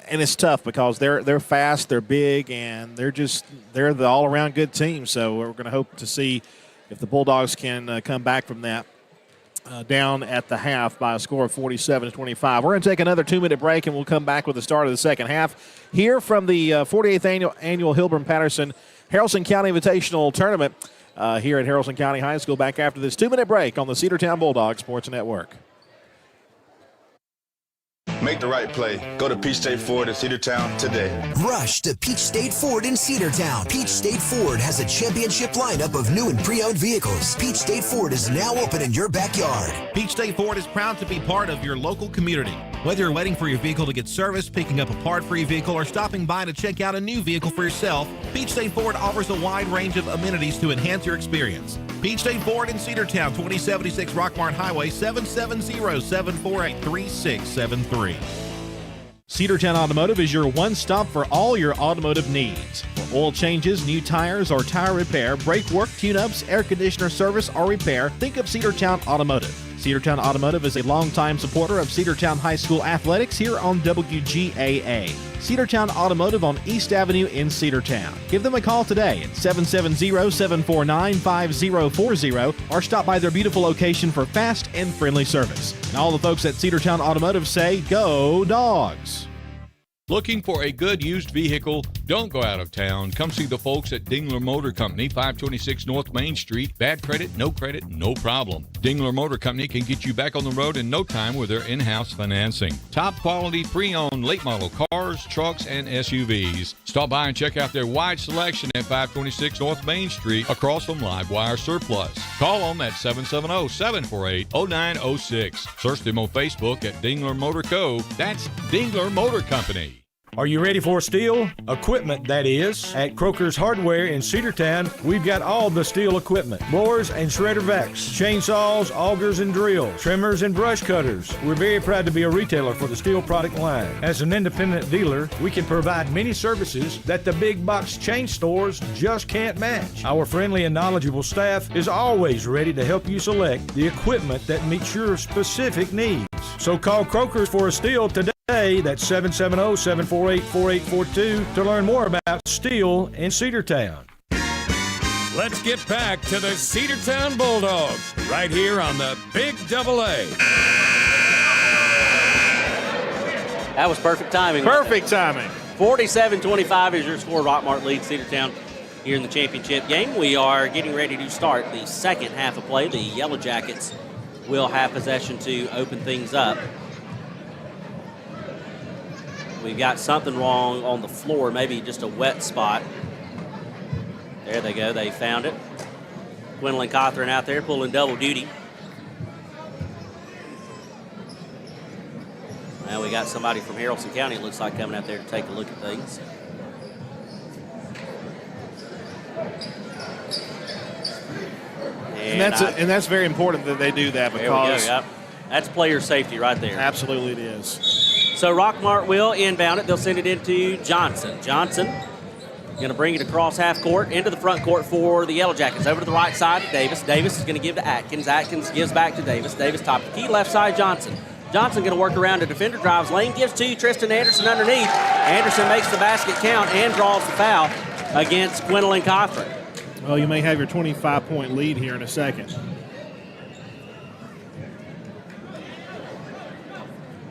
Speaker 4: And it's tough because they're fast, they're big, and they're the all-around good team. So we're going to hope to see if the Bulldogs can come back from that down at the half by a score of 47-25. We're going to take another 2-minute break, and we'll come back with the start of the second half here from the 48th annual Hilburn-Patterson Haralson County Invitational Tournament here at Haralson County High School. Back after this 2-minute break on the Cedartown Bulldogs Sports Network.
Speaker 7: Make the right play. Go to Peach State Ford in Cedartown today.
Speaker 8: Rush to Peach State Ford in Cedartown. Peach State Ford has a championship lineup of new and pre-owned vehicles. Peach State Ford is now open in your backyard.
Speaker 6: Peach State Ford is proud to be part of your local community. Whether you're waiting for your vehicle to get serviced, picking up a part for your vehicle, or stopping by to check out a new vehicle for yourself, Peach State Ford offers a wide range of amenities to enhance your experience. Peach State Ford in Cedartown, 2076 Rockmart Highway, 770-748-3673.
Speaker 10: Cedartown Automotive is your one-stop for all your automotive needs. For oil changes, new tires, or tire repair, brake work, tune-ups, air conditioner service, or repair, think of Cedartown Automotive. Cedartown Automotive is a longtime supporter of Cedartown High School athletics here on WGAA. Cedartown Automotive on East Avenue in Cedartown. Give them a call today at 770-749-5040 or stop by their beautiful location for fast and friendly service. And all the folks at Cedartown Automotive say, go Dogs!
Speaker 9: Looking for a good used vehicle? Don't go out of town. Come see the folks at Dingler Motor Company, 526 North Main Street. Bad credit, no problem. Dingler Motor Company can get you back on the road in no time with their in-house financing. Top quality pre-owned late model cars, trucks, and SUVs. Stop by and check out their wide selection at 526 North Main Street across from Livewire Surplus. Call them at 770-748-0906. Search them on Facebook at Dingler Motor Co. That's Dingler Motor Company.
Speaker 10: Are you ready for steel? Equipment, that is. At Croker's Hardware in Cedartown, we've got all the steel equipment. Blowers and shredder vacs, chainsaws, augers and drills, trimmers and brush cutters. We're very proud to be a retailer for the steel product line. As an independent dealer, we can provide many services that the big box chain stores just can't match. Our friendly and knowledgeable staff is always ready to help you select the equipment that meets your specific needs. So call Croker's for a steel today. That's 770-748-4842 to learn more about steel in Cedartown.
Speaker 2: Let's get back to the Cedartown Bulldogs right here on the Big AA.
Speaker 5: That was perfect timing.
Speaker 4: Perfect timing.
Speaker 5: 47-25 is your score. Rockmart leads Cedartown here in the championship game. We are getting ready to start the second half of play. The Yellow Jackets will have possession to open things up. We've got something wrong on the floor, maybe just a wet spot. There they go. They found it. Gwendolyn Cothran out there pulling double duty. Now we got somebody from Haralson County, it looks like, coming out there to take a look at things.
Speaker 4: And that's very important that they do that, because
Speaker 5: yep. That's player safety right there.
Speaker 4: Absolutely it is.
Speaker 5: So Rockmart will inbound it. They'll send it into Johnson. Johnson going to bring it across half court into the front court for the Yellow Jackets. Over to the right side to Davis. Davis is going to give to Atkins. Atkins gives back to Davis. Davis top of the key, left side Johnson. Johnson going to work around the defender, drives lane, gives to Tristan Anderson underneath. Anderson makes the basket count and draws the foul against Gwendolyn Cothran.
Speaker 4: Well, you may have your 25-point lead here in a second.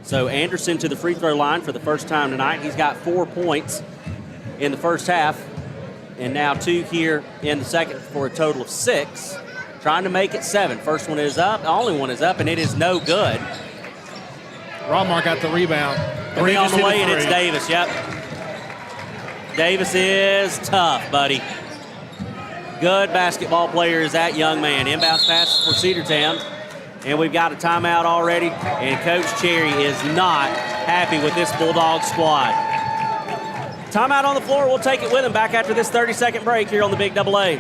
Speaker 5: So Anderson to the free throw line for the first time tonight. He's got 4 points in the first half, and now 2 here in the second for a total of 6. Trying to make it 7. First one is up, the only one is up, and it is no good.
Speaker 4: Rockmart got the rebound.
Speaker 5: 3 on the way, and it's Davis, yep. Davis is tough, buddy. Good basketball player is that young man. Inbounds pass for Cedartown. And we've got a timeout already, and Coach Cherry is not happy with this Bulldog squad. Timeout on the floor. We'll take it with him back after this 30-second break here on the Big Double A.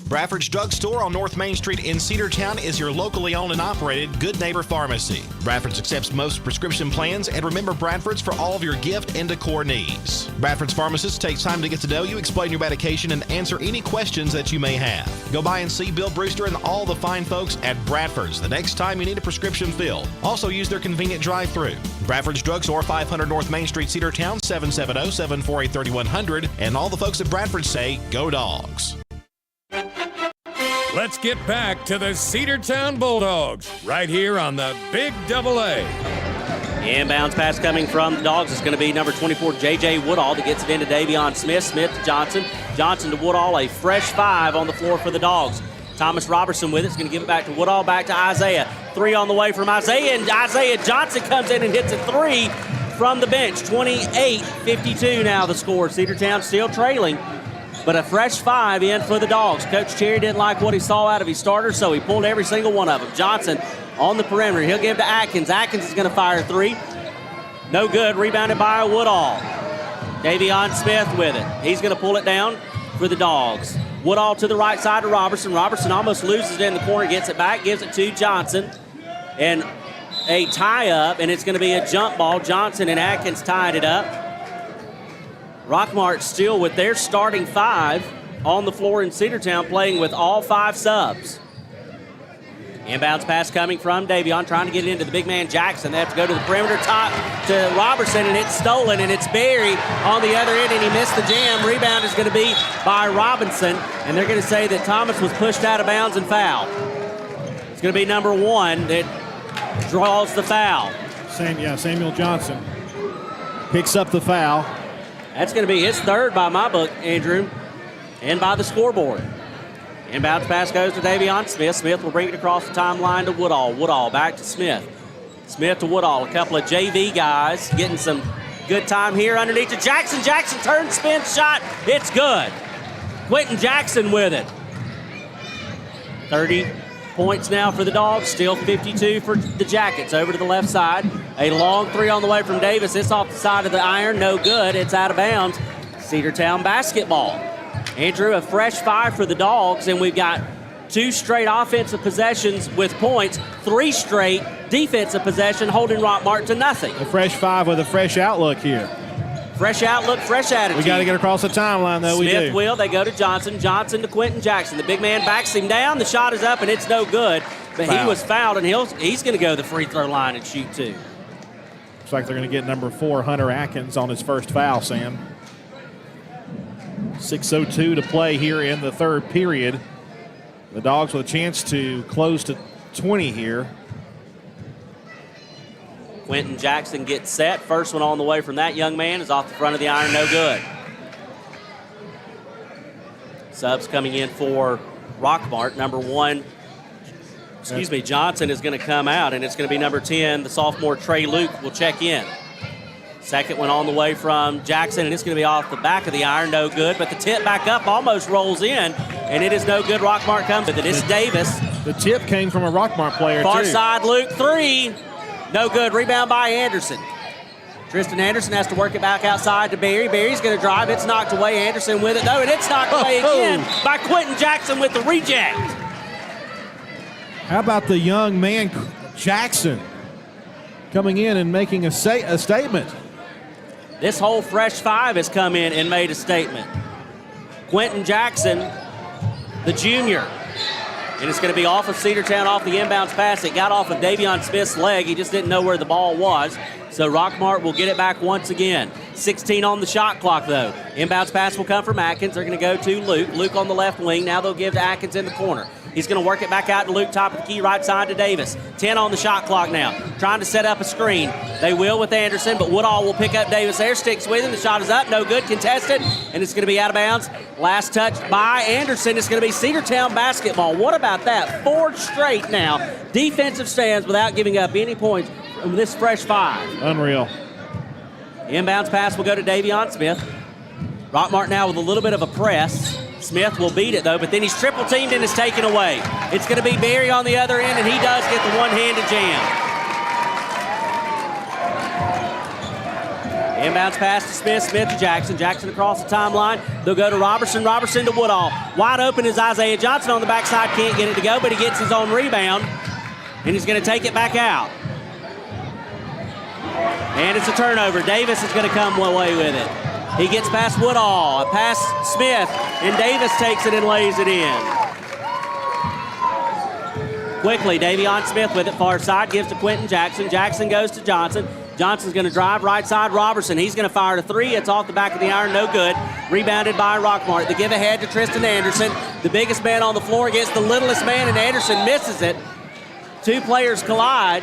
Speaker 6: Bradford's Drug Store on North Main Street in Cedartown is your locally owned and operated Good Neighbor Pharmacy. Bradford's accepts most prescription plans, and remember Bradford's for all of your gift and decor needs. Bradford's pharmacist takes time to get to know you, explain your medication, and answer any questions that you may have. Go by and see Bill Brewster and all the fine folks at Bradford's the next time you need a prescription filled. Also use their convenient drive-thru. Bradford's Drug Store, 500 North Main Street, Cedartown, 770-748-3100. And all the folks at Bradford say, go Dogs.
Speaker 2: Let's get back to the Cedartown Bulldogs right here on the Big Double A.
Speaker 5: Inbounds pass coming from the Dogs is going to be number 24, J.J. Woodall, that gets it into Davion Smith. Smith to Johnson. Johnson to Woodall, a fresh 5 on the floor for the Dogs. Thomas Robertson with it. Is going to give it back to Woodall, back to Isaiah. 3 on the way from Isaiah, and Isaiah Johnson comes in and hits a 3 from the bench. 28-52 now the score. Cedartown still trailing, but a fresh 5 in for the Dogs. Coach Cherry didn't like what he saw out of his starters, so he pulled every single one of them. Johnson on the perimeter. He'll give to Atkins. Atkins is going to fire 3. No good. Rebounded by Woodall. Davion Smith with it. He's going to pull it down for the Dogs. Woodall to the right side to Robertson. Robertson almost loses it in the corner, gets it back, gives it to Johnson. And a tie-up, and it's going to be a jump ball. Johnson and Atkins tied it up. Rockmart still with their starting 5 on the floor in Cedartown, playing with all 5 subs. Inbounds pass coming from Davion, trying to get it into the big man Jackson. They have to go to the perimeter, top to Robertson, and it's stolen, and it's Berry on the other end, and he missed the jam. Rebound is going to be by Robinson, and they're going to say that Thomas was pushed out of bounds and fouled. It's going to be number 1 that draws the foul.
Speaker 4: Samuel Johnson picks up the foul.
Speaker 5: That's going to be his 3rd by my book, Andrew, and by the scoreboard. Inbounds pass goes to Davion Smith. Smith will bring it across the timeline to Woodall. Woodall back to Smith. Smith to Woodall. A couple of JV guys getting some good time here underneath to Jackson. Jackson turns, spins, shot. It's good. Quentin Jackson with it. 30 points now for the Dogs. Still 52 for the Jackets. Over to the left side. A long 3 on the way from Davis. It's off the side of the iron. No good. It's out of bounds. Cedartown basketball. Andrew, a fresh 5 for the Dogs, and we've got 2 straight offensive possessions with points, 3 straight defensive possession, holding Rockmart to nothing.
Speaker 4: A fresh 5 with a fresh outlook here.
Speaker 5: Fresh outlook, fresh attitude.
Speaker 4: We got to get across the timeline, though.
Speaker 5: Smith will. They go to Johnson. Johnson to Quentin Jackson. The big man backs him down. The shot is up, and it's no good. But he was fouled, and he's going to go to the free throw line and shoot 2.
Speaker 4: Looks like they're going to get number 4, Hunter Atkins, on his first foul, Sam. 6:02 to play here in the 3rd period. The Dogs with a chance to close to 20 here.
Speaker 5: Quentin Jackson gets set. First one on the way from that young man is off the front of the iron, no good. Subs coming in for Rockmart. Number 1, Johnson is going to come out, and it's going to be number 10. The sophomore Trey Luke will check in. Second one on the way from Jackson, and it's going to be off the back of the iron, no good. But the tip back up almost rolls in, and it is no good. Rockmart comes with it. It's Davis.
Speaker 4: The tip came from a Rockmart player,
Speaker 5: Far
Speaker 4: too.
Speaker 5: side, Luke, 3. No good. Rebound by Anderson. Tristan Anderson has to work it back outside to Barry. Barry's going to drive. It's knocked away. Anderson with it. No, and it's knocked away again by Quentin Jackson with the reject.
Speaker 4: How about the young man, Jackson, coming in and making a statement?
Speaker 5: This whole fresh 5 has come in and made a statement. Quentin Jackson, the junior. And it's going to be off of Cedartown off the inbounds pass. It got off of Davion Smith's leg. He just didn't know where the ball was. So Rockmart will get it back once again. 16 on the shot clock, though. Inbounds pass will come from Atkins. They're going to go to Luke. Luke on the left wing. Now they'll give to Atkins in the corner. He's going to work it back out to Luke, top of the key, right side to Davis. 10 on the shot clock now. Trying to set up a screen. They will with Anderson, but Woodall will pick up Davis there. Sticks with him. The shot is up. No good. Contested. And it's going to be out of bounds. Last touch by Anderson. It's going to be Cedartown basketball. What about that? 4 straight now. Defensive stands without giving up any points from this fresh 5.
Speaker 4: Unreal.
Speaker 5: Inbounds pass will go to Davion Smith. Rockmart now with a little bit of a press. Smith will beat it, though, but then he's triple teamed and is taken away. It's going to be Barry on the other end, and he does get the one-handed jam. Inbounds pass to Smith, Smith to Jackson. Jackson across the timeline. They'll go to Robertson, Robertson to Woodall. Wide open is Isaiah Johnson on the backside. Can't get it to go, but he gets his own rebound, and he's going to take it back out. And it's a turnover. Davis is going to come away with it. He gets past Woodall, past Smith, and Davis takes it and lays it in. Quickly, Davion Smith with it, far side, gives to Quentin Jackson. Jackson goes to Johnson. Johnson's going to drive right side, Robertson. He's going to fire a 3. It's off the back of the iron, no good. Rebounded by Rockmart. The give ahead to Tristan Anderson. The biggest man on the floor against the littlest man, and Anderson misses it. 2 players collide.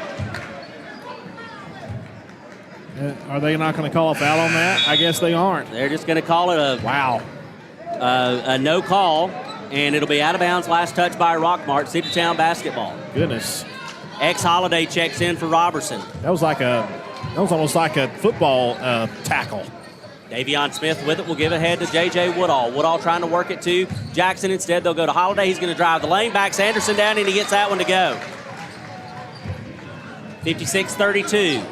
Speaker 4: Are they not going to call a foul on that? I guess they aren't.
Speaker 5: They're just going to call it a no call, and it'll be out of bounds. Last touch by Rockmart. Cedartown basketball.
Speaker 4: Goodness.
Speaker 5: Holiday checks in for Robertson.
Speaker 4: That was almost like a football tackle.
Speaker 5: Davion Smith with it will give it ahead to J.J. Woodall. Woodall trying to work it to Jackson instead. They'll go to Holiday. He's going to drive the lane. Backs Anderson down, and he gets that one to go. 56-32.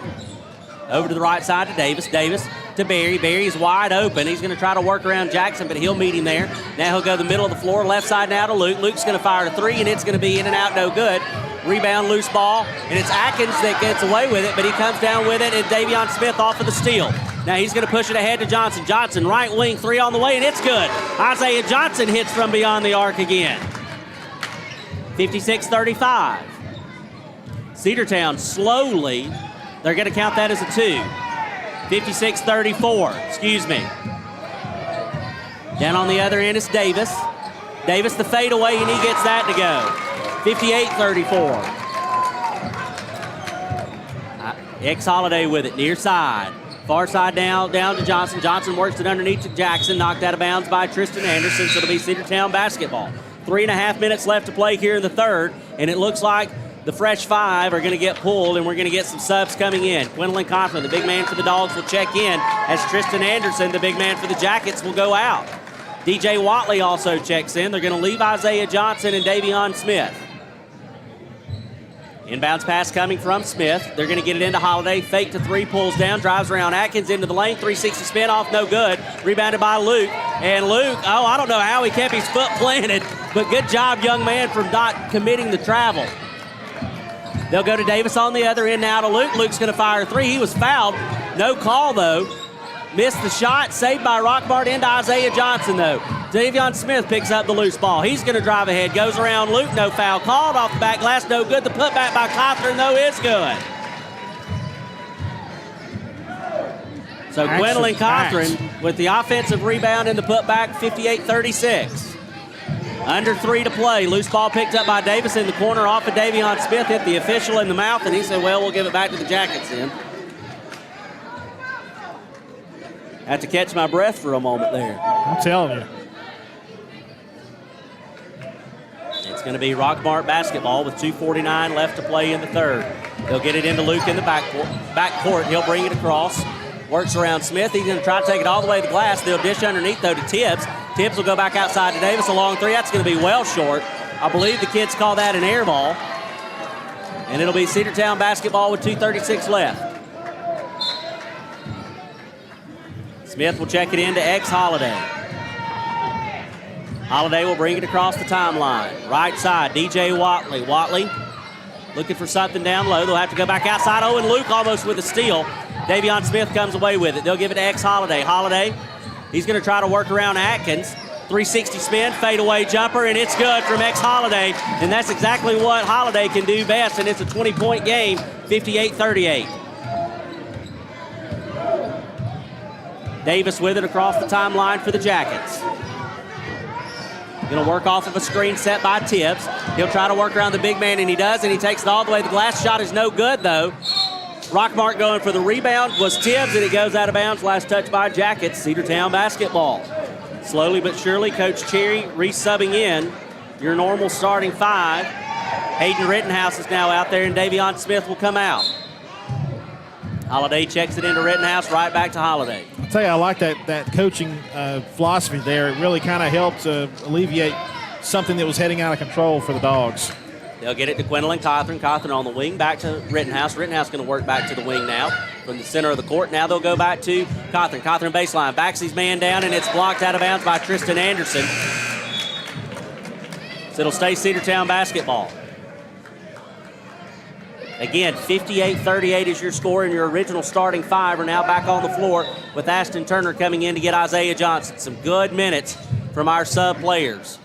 Speaker 5: Over to the right side to Davis. Davis to Barry. Barry's wide open. He's going to try to work around Jackson, but he'll meet him there. Now he'll go to the middle of the floor. Left side now to Luke. Luke's going to fire a 3, and it's going to be in and out, no good. Rebound, loose ball, and it's Atkins that gets away with it, but he comes down with it, and Davion Smith off of the steal. Now he's going to push it ahead to Johnson. Johnson, right wing, 3 on the way, and it's good. Isaiah Johnson hits from beyond the arc again. 56-35. Cedartown slowly, they're going to count that as a 2. 56-34, excuse me. Down on the other end is Davis. Davis the fadeaway, and he gets that to go. 58-34. Holiday with it, near side. Far side down to Johnson. Johnson works it underneath to Jackson. Knocked out of bounds by Tristan Anderson, so it'll be Cedartown basketball. 3.5 minutes left to play here in the third, and it looks like the fresh 5 are going to get pulled, and we're going to get some subs coming in. Quinlan Cochran, the big man for the Dogs, will check in, as Tristan Anderson, the big man for the Jackets, will go out. DJ Watley also checks in. They're going to leave Isaiah Johnson and Davion Smith. Inbounds pass coming from Smith. They're going to get it into Holiday. Fake to 3, pulls down, drives around Atkins into the lane. 360 spin off, no good. Rebounded by Luke. And Luke, I don't know how he kept his foot planted, but good job, young man, from not committing the travel. They'll go to Davis on the other end now to Luke. Luke's going to fire a 3. He was fouled. No call, though. Missed the shot. Saved by Rockmart into Isaiah Johnson, though. Davion Smith picks up the loose ball. He's going to drive ahead. Goes around Luke. No foul called. Off the back glass. No good. The putback by Cochran, though, is good. So Gwendolyn Cochran with the offensive rebound and the putback, 58-36. Under 3 to play. Loose ball picked up by Davis in the corner off of Davion Smith. Hit the official in the mouth, and he said, well, we'll give it back to the Jackets then. I had to catch my breath for a moment there.
Speaker 4: I'm telling you.
Speaker 5: It's It's going to be Rockmart basketball with 2:49 left to play in the third. They'll get it into Luke in the backcourt. He'll bring it across. Works around Smith. He's going to try to take it all the way to the glass. They'll dish underneath, though, to Tibbs. Tibbs will go back outside to Davis. A long three. That's going to be well short. I believe the kids call that an air ball. And it'll be Cedartown basketball with 2:36 left. Smith will check it in to X Holiday. Holiday will bring it across the timeline. Right side, DJ Watley. Watley looking for something down low. They'll have to go back outside. Oh, and Luke almost with a steal. Davion Smith comes away with it. They'll give it to X Holiday. Holiday, he's going to try to work around Atkins. 360 spin, fadeaway jumper, and it's good from X Holiday. And that's exactly what Holiday can do best, and it's a 20-point game, 58-38. Davis with it across the timeline for the Jackets. Going to work off of a screen set by Tibbs. He'll try to work around the big man, and he does, and he takes it all the way. The glass shot is no good, though. Rockmart going for the rebound was Tibbs, and it goes out of bounds. Last touch by Jackets. Cedartown basketball. Slowly but surely, Coach Cherry resubbing in your normal starting five. Hayden Rittenhouse is now out there, and Davion Smith will come out. Holiday checks it into Rittenhouse, right back to Holiday.
Speaker 4: I'll tell you, I like that coaching philosophy there. It really kind of helped alleviate something that was heading out of control for the Dogs.
Speaker 5: They'll get it to Gwendolyn Cawthorn. Cawthorn on the wing, back to Rittenhouse. Rittenhouse going to work back to the wing now from the center of the court. Now they'll go back to Cawthorn. Cawthorn baseline, backs his man down, and it's blocked out of bounds by Tristan Anderson. So it'll stay Cedartown basketball. Again, 58-38 is your score, and your original starting five are now back on the floor with Ashton Turner coming in to get Isaiah Johnson. Some good minutes from our sub players.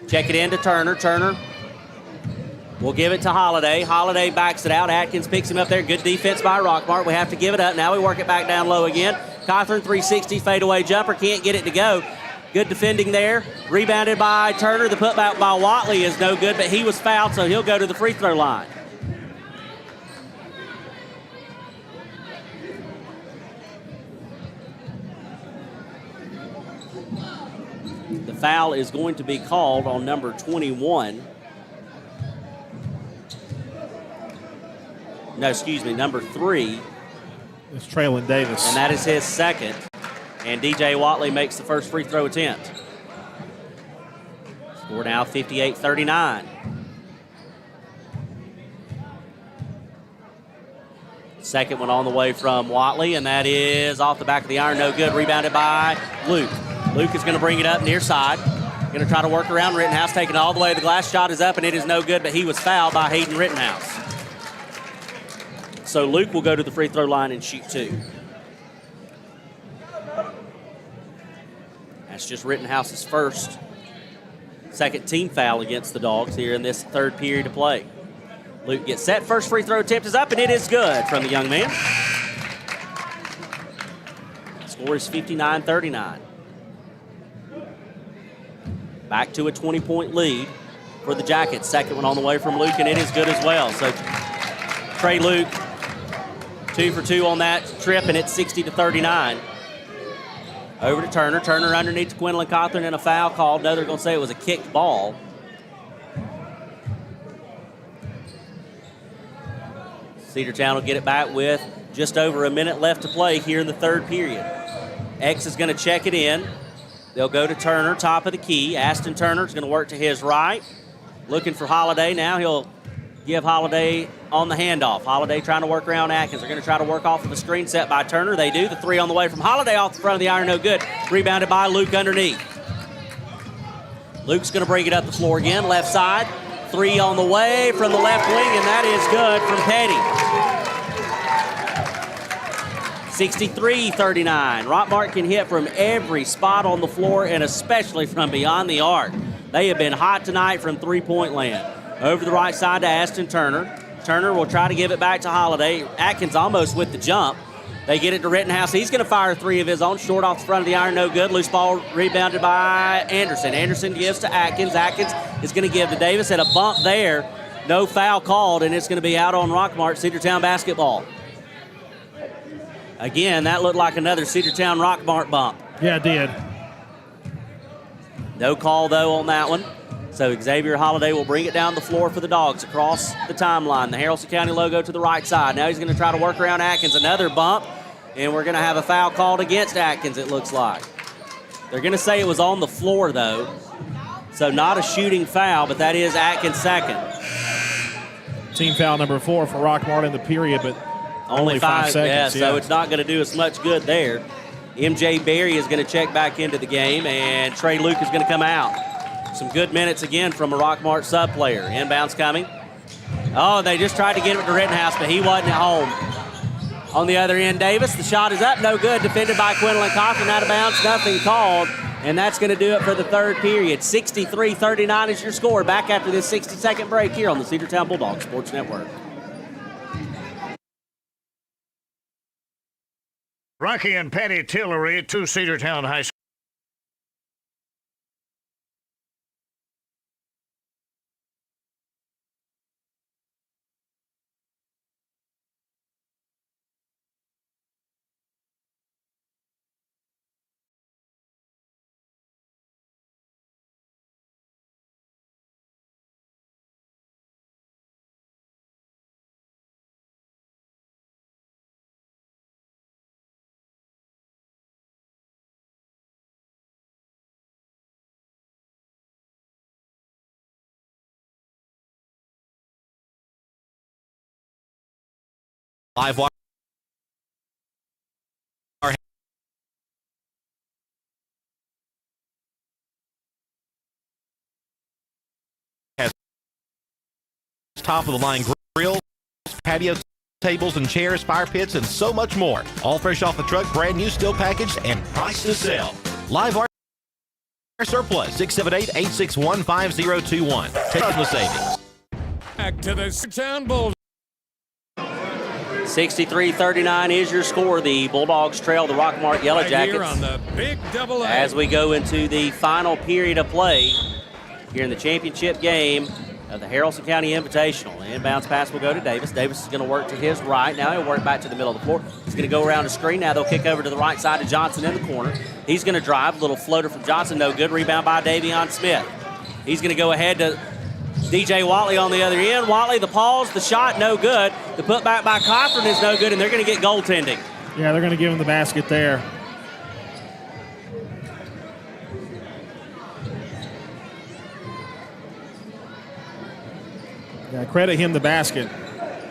Speaker 5: Check it in to Turner. Turner will give it to Holiday. Holiday backs it out. Atkins picks him up there. Good defense by Rockmart. We have to give it up. Now we work it back down low again. Cawthorn 360 fadeaway jumper. Can't get it to go. Good defending there. Rebounded by Turner. The putback by Watley is no good, but he was fouled, so he'll go to the free throw line. The foul is going to be called on number 21. No, excuse me, number 3.
Speaker 4: It's Traylon Davis.
Speaker 5: And that is his second. And DJ Watley makes the first free throw attempt. Score now 58-39. Second one on the way from Watley, and that is off the back of the iron, no good. Rebounded by Luke. Luke is going to bring it up near side. Going to try to work around Rittenhouse, taking it all the way. The glass shot is up, and it is no good, but he was fouled by Hayden Rittenhouse. So Luke will go to the free throw line and shoot 2. That's just Rittenhouse's second team foul against the Dogs here in this third period of play. Luke gets set. First free throw attempt is up, and it is good from the young man. Score is 59-39. Back to a 20-point lead for the Jackets. Second one on the way from Luke, and it is good as well. So Trey Luke, 2 for 2 on that trip, and it's 60-39. Over to Turner. Turner underneath to Gwendolyn Cawthorn, and a foul called. No, they're going to say it was a kicked ball. Cedartown will get it back with just over a minute left to play here in the third period. X is going to check it in. They'll go to Turner, top of the key. Ashton Turner is going to work to his right. Looking for Holiday now. He'll give Holiday on the handoff. Holiday trying to work around Atkins. They're going to try to work off of a screen set by Turner. They do. The 3 on the way from Holiday off the front of the iron, no good. Rebounded by Luke underneath. Luke's going to bring it up the floor again, left side. 3 on the way from the left wing, and that is good from Petty. 63-39. Rockmart can hit from every spot on the floor, and especially from beyond the arc. They have been hot tonight from three-point land. Over the right side to Ashton Turner. Turner will try to give it back to Holiday. Atkins almost with the jump. They get it to Rittenhouse. He's going to fire 3 of his own. Short off the front of the iron, no good. Loose ball rebounded by Anderson. Anderson gives to Atkins. Atkins is going to give to Davis. At a bump there, no foul called, and it's going to be out on Rockmart, Cedartown basketball. Again, that looked like another Cedartown Rockmart bump.
Speaker 4: Yeah, it did.
Speaker 5: No call, though, on that one. So Xavier Holiday will bring it down the floor for the Dogs across the timeline. The Haralson County logo to the right side. Now he's going to try to work around Atkins. Another bump, and we're going to have a foul called against Atkins, it looks like. They're going to say it was on the floor, though. So not a shooting foul, but that is Atkins' second.
Speaker 4: Team foul number 4 for Rockmart in the period, but only 5 seconds.
Speaker 5: So it's not going to do us much good there. MJ Berry is going to check back into the game, and Trey Luke is going to come out. Some good minutes again from a Rockmart sub player. Inbounds coming. Oh, they just tried to get it to Rittenhouse, but he wasn't at home. On the other end, Davis, the shot is up, no good. Defended by Quinlan Cochran, out of bounds, nothing called. And that's going to do it for the third period. 63-39 is your score. Back after this 60-second break here on the Cedartown Bulldogs Sports Network.
Speaker 11: Rocky and Patty Tillery to Cedartown High School.
Speaker 6: Live wire has top of the line grills, patio tables and chairs, fire pits, and so much more. All fresh off the truck, brand new, still packaged, and priced to sell. Live wire surplus 678-861-5021. Take the savings.
Speaker 2: Back to the Cedartown Bulldogs.
Speaker 5: 63-39 is your score. The Bulldogs trail the Rockmart Yellow Jackets
Speaker 2: Here on the Big Double A.
Speaker 5: as we go into the final period of play here in the championship game of the Haralson County Invitational. The inbounds pass will go to Davis. Davis is going to work to his right. Now he'll work back to the middle of the floor. He's going to go around the screen. Now they'll kick over to the right side to Johnson in the corner. He's going to drive. A little floater from Johnson. No good. Rebound by Davion Smith. He's going to go ahead to DJ Watley on the other end. Watley, the pause, the shot, no good. The putback by Cochran is no good, and they're going to get goaltending.
Speaker 4: Yeah, they're going to give him the basket there. Yeah, credit him the basket.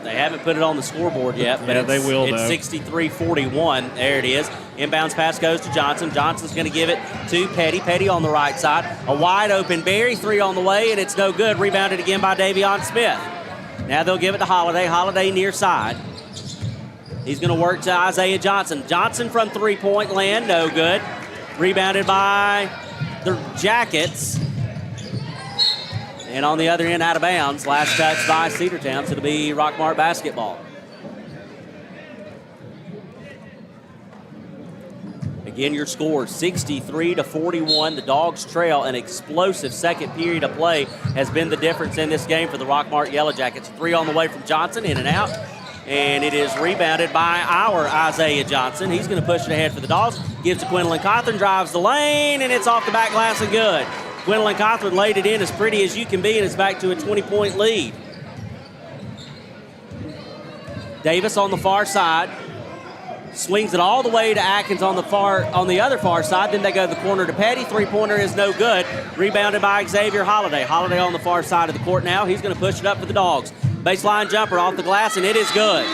Speaker 5: They haven't put it on the scoreboard yet, but
Speaker 4: yeah, they will,
Speaker 5: it's 63-41. There it is. Inbounds pass goes to Johnson. Johnson's going to give it to Petty. Petty on the right side. A wide open Berry, 3 on the way, and it's no good. Rebounded again by Davion Smith. Now they'll give it to Holiday. Holiday near side. He's going to work to Isaiah Johnson. Johnson from three-point land, no good. Rebounded by the Jackets. And on the other end, out of bounds. Last touch by Cedartown, so it'll be Rockmart basketball. Again, your score, 63-41. The Dogs trail. An explosive second period of play has been the difference in this game for the Rockmart Yellow Jackets. 3 on the way from Johnson, in and out. And it is rebounded by our Isaiah Johnson. He's going to push it ahead for the Dogs. Gives to Quinlan Cochran, drives the lane, and it's off the back glass and good. Quinlan Cochran laid it in as pretty as you can be, and it's back to a 20-point lead. Davis on the far side. Swings it all the way to Atkins on the other far side. Then they go to the corner to Petty. Three-pointer is no good. Rebounded by Xavier Holiday. Holiday on the far side of the court now. He's going to push it up for the Dogs. Baseline jumper off the glass, and it is good.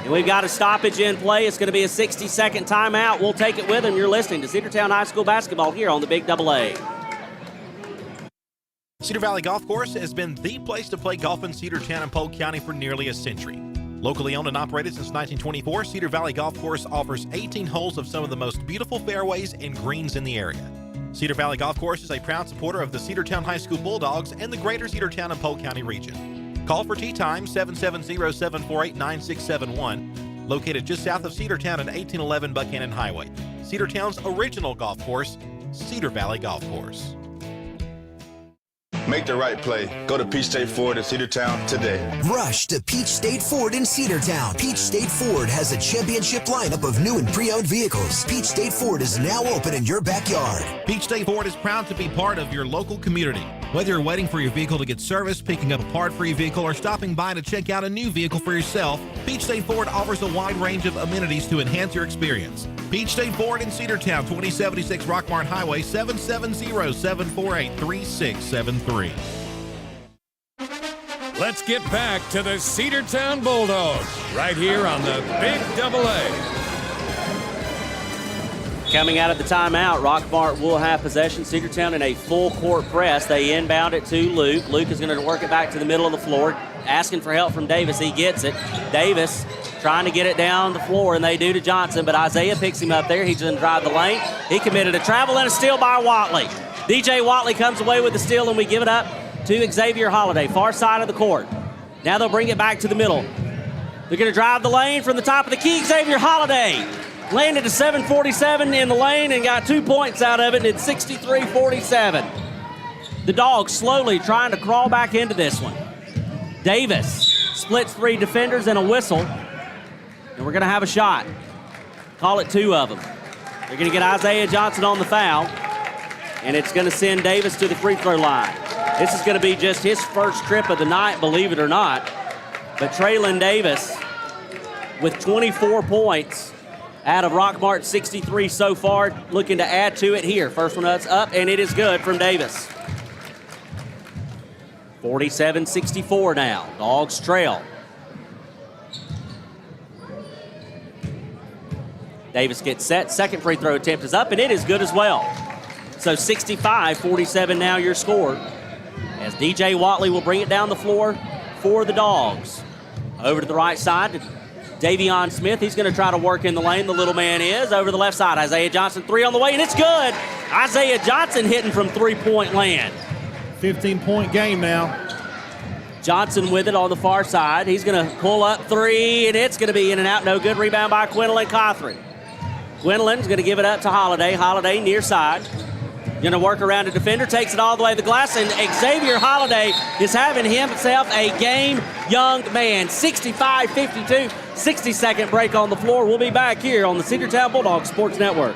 Speaker 5: And we've got a stoppage in play. It's going to be a 60-second timeout. We'll take it with them. You're listening to Cedartown High School basketball here on the Big Double A.
Speaker 6: Cedar Valley Golf Course has been the place to play golf in Cedartown and Polk County for nearly a century. Locally owned and operated since 1924, Cedar Valley Golf Course offers 18 holes of some of the most beautiful fairways and greens in the area. Cedar Valley Golf Course is a proud supporter of the Cedartown High School Bulldogs and the greater Cedartown and Polk County region. Call for tee time 770-748-9671, located just south of Cedartown and 1811 Buchanan Highway. Cedartown's original golf course, Cedar Valley Golf Course.
Speaker 7: Make the right play. Go to Peach State Ford in Cedartown today.
Speaker 8: Rush to Peach State Ford in Cedartown. Peach State Ford has a championship lineup of new and pre-owned vehicles. Peach State Ford is now open in your backyard.
Speaker 6: Peach State Ford is proud to be part of your local community. Whether you're waiting for your vehicle to get serviced, picking up a part for your vehicle, or stopping by to check out a new vehicle for yourself, Peach State Ford offers a wide range of amenities to enhance your experience. Peach State Ford in Cedartown, 2076 Rockmart Highway, 770-748-3673.
Speaker 2: Let's get back to the Cedartown Bulldogs right here on the Big AA.
Speaker 5: Coming out of the timeout, Rockmart will have possession. Cedartown in a full court press. They inbound it to Luke. Luke is going to work it back to the middle of the floor, asking for help from Davis. He gets it. Davis trying to get it down the floor, and they do to Johnson, but Isaiah picks him up there. He's going to drive the lane. He committed a travel and a steal by Watley. DJ Watley comes away with the steal, and we give it up to Xavier Holiday, far side of the court. Now they'll bring it back to the middle. They're going to drive the lane from the top of the key. Xavier Holiday landed a 7.47 in the lane and got 2 points out of it, and it's 63-47. The Dogs slowly trying to crawl back into this one. Davis splits 3 defenders and a whistle, and we're going to have a shot. Call it 2 of them. They're going to get Isaiah Johnson on the foul, and it's going to send Davis to the free throw line. This is going to be just his first trip of the night, believe it or not. But Traylon Davis with 24 points out of Rockmart 63 so far, looking to add to it here. First one up, and it is good from Davis. 47-64 now. Dogs trail. Davis gets set. Second free throw attempt is up, and it is good as well. So 65-47 now your score, as DJ Watley will bring it down the floor for the Dogs. Over to the right side to Davion Smith. He's going to try to work in the lane. The little man is. Over the left side, Isaiah Johnson, 3 on the way, and it's good. Isaiah Johnson hitting from three-point land.
Speaker 4: 15-point game now.
Speaker 5: Johnson with it on the far side. He's going to pull up 3, and it's going to be in and out. No good. Rebound by Quinlan Cothran. Quinlan's going to give it up to Holiday. Holiday near side. Going to work around a defender, takes it all the way to the glass, and Xavier Holiday is having himself a game, young man. 65-52, 60-second break on the floor. We'll be back here on the Cedartown Bulldogs Sports Network.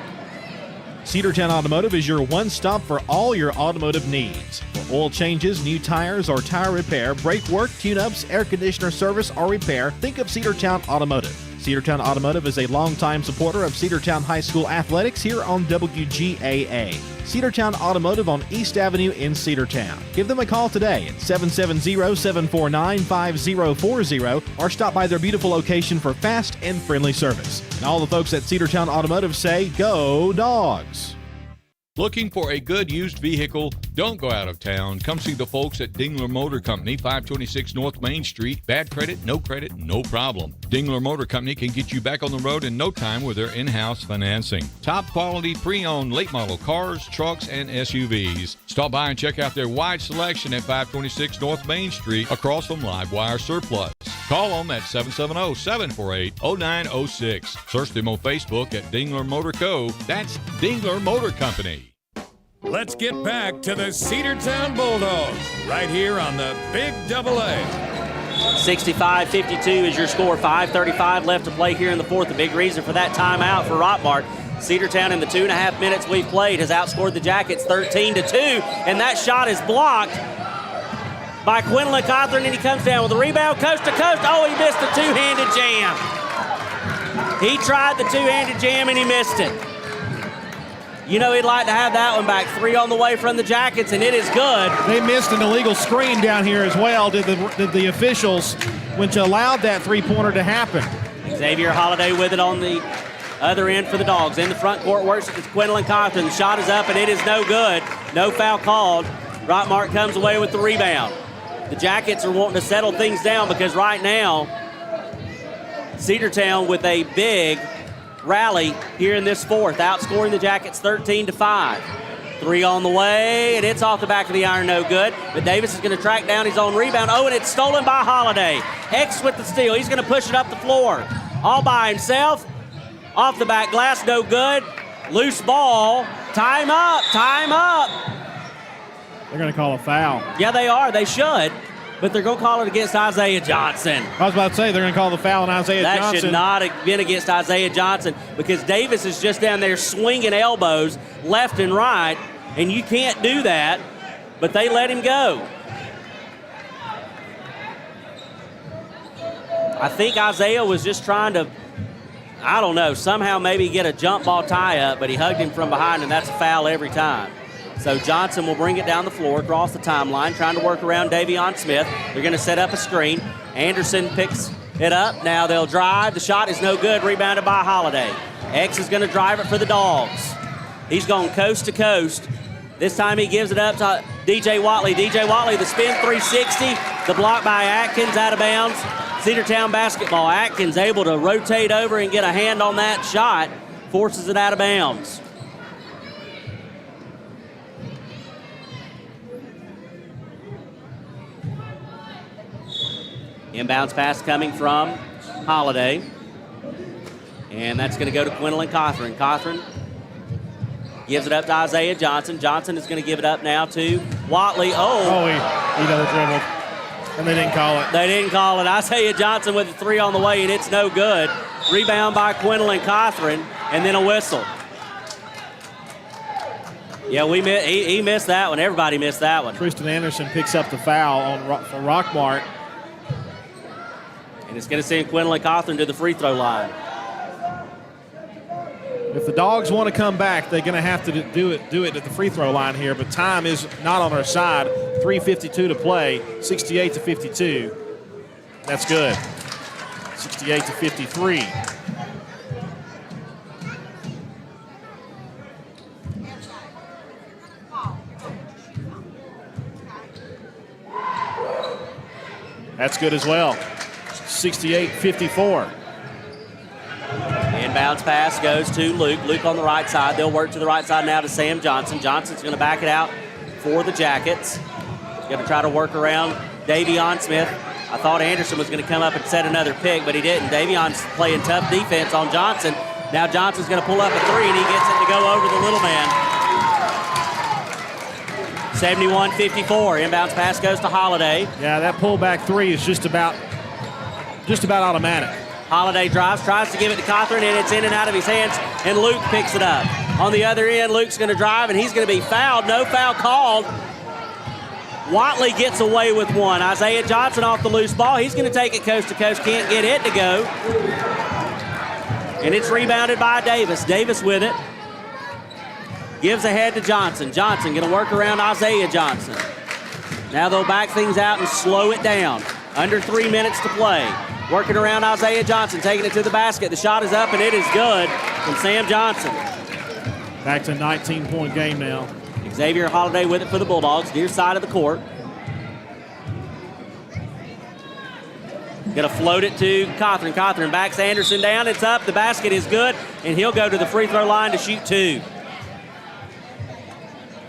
Speaker 6: Cedartown Automotive is your one-stop for all your automotive needs. For oil changes, new tires, or tire repair, brake work, tune-ups, air conditioner service, or repair, think of Cedartown Automotive. Cedartown Automotive is a longtime supporter of Cedartown High School athletics here on WGAA. Cedartown Automotive on East Avenue in Cedartown. Give them a call today at 770-749-5040 or stop by their beautiful location for fast and friendly service. And all the folks at Cedartown Automotive say, go Dogs!
Speaker 9: Looking for a good used vehicle? Don't go out of town. Come see the folks at Dingler Motor Company, 526 North Main Street. Bad credit, no problem. Dingler Motor Company can get you back on the road in no time with their in-house financing. Top quality pre-owned late model cars, trucks, and SUVs. Stop by and check out their wide selection at 526 North Main Street across from Livewire Surplus. Call them at 770-748-0906. Search them on Facebook at Dingler Motor Co. That's Dingler Motor Company.
Speaker 2: Let's get back to the Cedartown Bulldogs right here on the Big AA.
Speaker 5: 65-52 is your score. 5:35 left to play here in the fourth. The big reason for that timeout for Rockmart. Cedartown in the 2.5 minutes we've played has outscored the Jackets 13-2, and that shot is blocked by Quinlan Cothran, and he comes down with a rebound, coast to coast. Oh, he missed the two-handed jam. He tried the two-handed jam, and he missed it. You know he'd like to have that one back. 3 on the way from the Jackets, and it is good.
Speaker 4: They missed an illegal screen down here as well, did the officials, which allowed that three-pointer to happen.
Speaker 5: Xavier Holiday with it on the other end for the Dogs. In the front court works with Quinlan Cothran. The shot is up, and it is no good. No foul called. Rockmart comes away with the rebound. The Jackets are wanting to settle things down because right now, Cedartown with a big rally here in this fourth, outscoring the Jackets 13-5. 3 on the way, and it's off the back of the iron, no good. But Davis is going to track down his own rebound. Oh, and it's stolen by Holiday. X with the steal. He's going to push it up the floor all by himself. Off the back glass, no good. Loose ball. Time up.
Speaker 12: They're going to call a foul.
Speaker 5: Yeah, they are. They should. But they're going to call it against Isaiah Johnson.
Speaker 12: I was about to say they're going to call the foul on Isaiah
Speaker 5: Johnson.
Speaker 12: Johnson.
Speaker 5: That should not have been against Isaiah Johnson because Davis is just down there swinging elbows left and right, and you can't do that, but they let him go. I think Isaiah was just trying to, I don't know, somehow maybe get a jump ball tie-up, but he hugged him from behind, and that's a foul every time. So Johnson will bring it down the floor, across the timeline, trying to work around Davion Smith. They're going to set up a screen. Anderson picks it up. Now they'll drive. The shot is no good. Rebounded by Holiday. X is going to drive it for the Dogs. He's going coast to coast. This time he gives it up to DJ Watley. DJ Watley, the spin 360. The block by Atkins, out of bounds. Cedartown basketball. Atkins able to rotate over and get a hand on that shot. Forces it out of bounds. Inbounds pass coming from Holiday. And that's going to go to Quinlan Cothran. Cothran gives it up to Isaiah Johnson. Johnson is going to give it up now to Watley.
Speaker 12: He double dribbled. And they didn't call it.
Speaker 5: They didn't call it. Isaiah Johnson with a three on the way, and it's no good. Rebound by Quinlan Cothran, and then a whistle. Yeah, he missed that one. Everybody missed that one.
Speaker 12: Tristan Anderson picks up the foul for Rockmart.
Speaker 5: And it's going to send Quinlan Cothran to the free throw line.
Speaker 12: If the Dogs want to come back, they're going to have to do it at the free throw line here, but time is not on our side. 3:52 to play, 68-52. That's good. 68-53. That's good as well. 68-54.
Speaker 5: Inbounds pass goes to Luke. Luke on the right side. They'll work to the right side now to Sam Johnson. Johnson's going to back it out for the Jackets. Going to try to work around Davion Smith. I thought Anderson was going to come up and set another pick, but he didn't. Davion's playing tough defense on Johnson. Now Johnson's going to pull up a three, and he gets it to go over the little man. 71-54. Inbounds pass goes to Holiday.
Speaker 12: Yeah, that pullback three is just about automatic.
Speaker 5: Holiday drives, tries to give it to Cothran, and it's in and out of his hands, and Luke picks it up. On the other end, Luke's going to drive, and he's going to be fouled. No foul called. Watley gets away with one. Isaiah Johnson off the loose ball. He's going to take it coast to coast, can't get it to go. And it's rebounded by Davis. Davis with it. Gives ahead to Johnson. Johnson going to work around Isaiah Johnson. Now they'll back things out and slow it down. Under 3 minutes to play. Working around Isaiah Johnson, taking it to the basket. The shot is up, and it is good from Sam Johnson.
Speaker 12: Back to a 19-point game now.
Speaker 5: Xavier Holiday with it for the Bulldogs, near side of the court. Going to float it to Cothran. Cothran backs Anderson down. It's up. The basket is good, and he'll go to the free throw line to shoot two.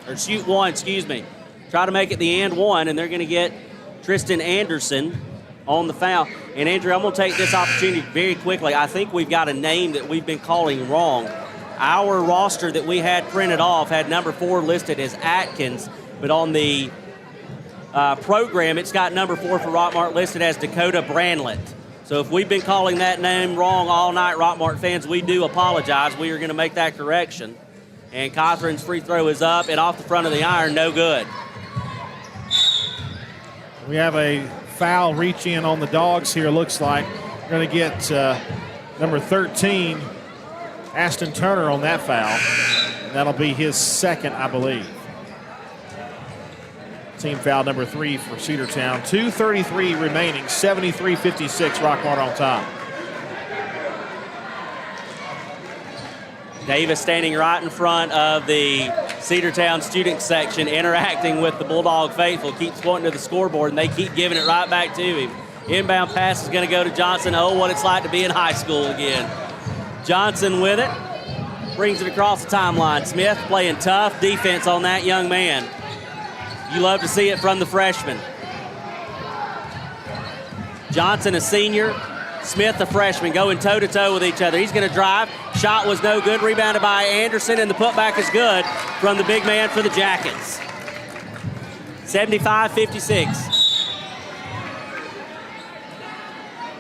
Speaker 5: Or shoot one, excuse me. Try to make it the and one, and they're going to get Tristan Anderson on the foul. And Andrew, I'm going to take this opportunity very quickly. I think we've got a name that we've been calling wrong. Our roster that we had printed off had number 4 listed as Atkins, but on the program, it's got number 4 for Rockmart listed as Dakota Branlett. So if we've been calling that name wrong all night, Rockmart fans, we do apologize. We are going to make that correction. And Cothran's free throw is up and off the front of the iron, no good.
Speaker 12: We have a foul reach in on the Dogs here, looks like. We're going to get number 13, Ashton Turner, on that foul. And that'll be his second, I believe. Team foul number 3 for Cedartown. 2:33 remaining, 73-56, Rockmart on top.
Speaker 5: Davis standing right in front of the Cedartown student section, interacting with the Bulldog faithful, keeps pointing to the scoreboard, and they keep giving it right back to him. Inbound pass is going to go to Johnson. Oh, what it's like to be in high school again. Johnson with it, brings it across the timeline. Smith playing tough defense on that young man. You love to see it from the freshman. Johnson, a senior. Smith, a freshman, going toe-to-toe with each other. He's going to drive. Shot was no good. Rebounded by Anderson, and the putback is good from the big man for the Jackets. 75-56.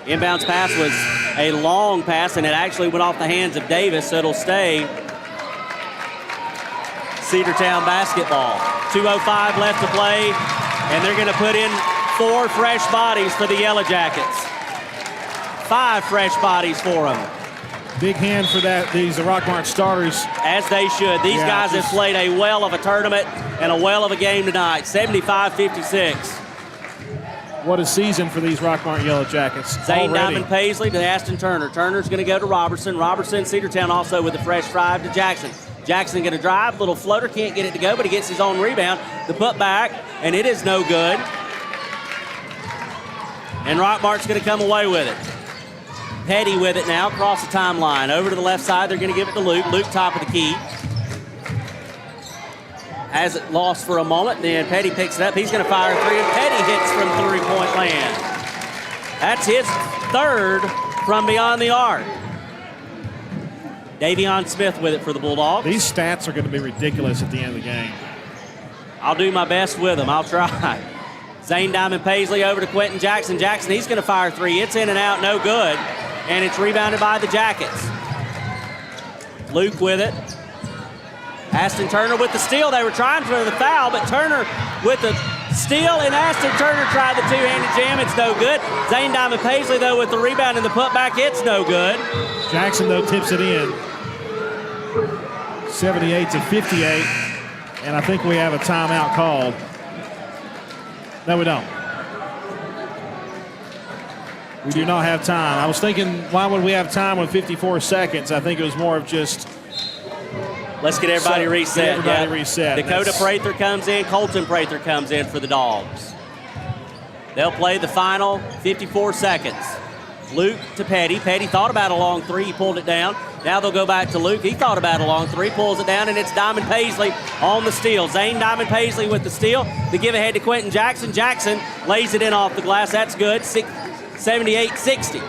Speaker 5: Inbounds pass was a long pass, and it actually went off the hands of Davis, so it'll stay Cedartown basketball. 2:05 left to play, and they're going to put in 4 fresh bodies for the Yellow Jackets. 5 fresh bodies for them.
Speaker 12: Big hand for that. These are Rockmart starters.
Speaker 5: As they should. These guys have played a well of a tournament and a well of a game tonight. 75-56.
Speaker 12: What a season for these Rockmart Yellow Jackets.
Speaker 5: Zane Diamond Paisley to Aston Turner. Turner's going to go to Robertson. Robertson, Cedartown also with a fresh 5 to Jackson. Jackson going to drive. Little floater. Can't get it to go, but he gets his own rebound. The put back, and it is no good. And Rockmart's going to come away with it. Petty with it now, across the timeline. Over to the left side, they're going to give it to Luke. Luke, top of the key. Has it lost for a moment, then Petty picks it up. He's going to fire a 3, and Petty hits from 3-point land. That's his 3rd from beyond the arc. Davion Smith with it for the Bulldogs.
Speaker 12: These stats are going to be ridiculous at the end of the game.
Speaker 5: I'll do my best with them. I'll try. Zane Diamond Paisley over to Quentin Jackson. Jackson, he's going to fire 3. It's in and out, no good. And it's rebounded by the Jackets. Luke with it. Aston Turner with the steal. They were trying for the foul, but Turner with the steal, and Aston Turner tried the two-handed jam. It's no good. Zane Diamond Paisley, though, with the rebound and the putback. It's no good.
Speaker 12: Jackson, though, tips it in. 78-58. And I think we have a timeout called. No, we don't. We do not have time. I was thinking, why would we have time with 54 seconds? I think it was more of just...
Speaker 5: Let's get everybody reset.
Speaker 12: Get everybody reset.
Speaker 5: Dakota Prather comes in. Colton Prather comes in for the Dogs. They'll play the final 54 seconds. Luke to Petty. Petty thought about a long 3. He pulled it down. Now they'll go back to Luke. He thought about a long 3. Pulls it down, and it's Diamond Paisley on the steal. Zane Diamond Paisley with the steal. The give ahead to Quentin Jackson. Jackson lays it in off the glass. That's good. 78-60.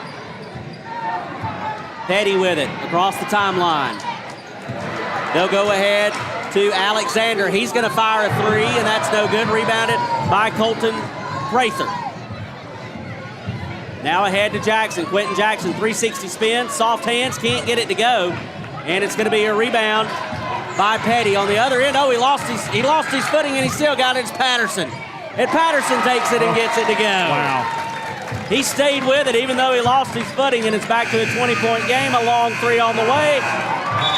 Speaker 5: Petty with it across the timeline. They'll go ahead to Alexander. He's going to fire a 3, and that's no good. Rebounded by Colton Prather. Now ahead to Jackson. Quentin Jackson, 360 spin. Soft hands, can't get it to go. And it's going to be a rebound by Petty. On the other end, he lost his footing, and he still got it. It's Patterson. And Patterson takes it and gets it to go.
Speaker 12: Wow.
Speaker 5: He stayed with it even though he lost his footing, and it's back to a 20-point game. A long 3 on the way.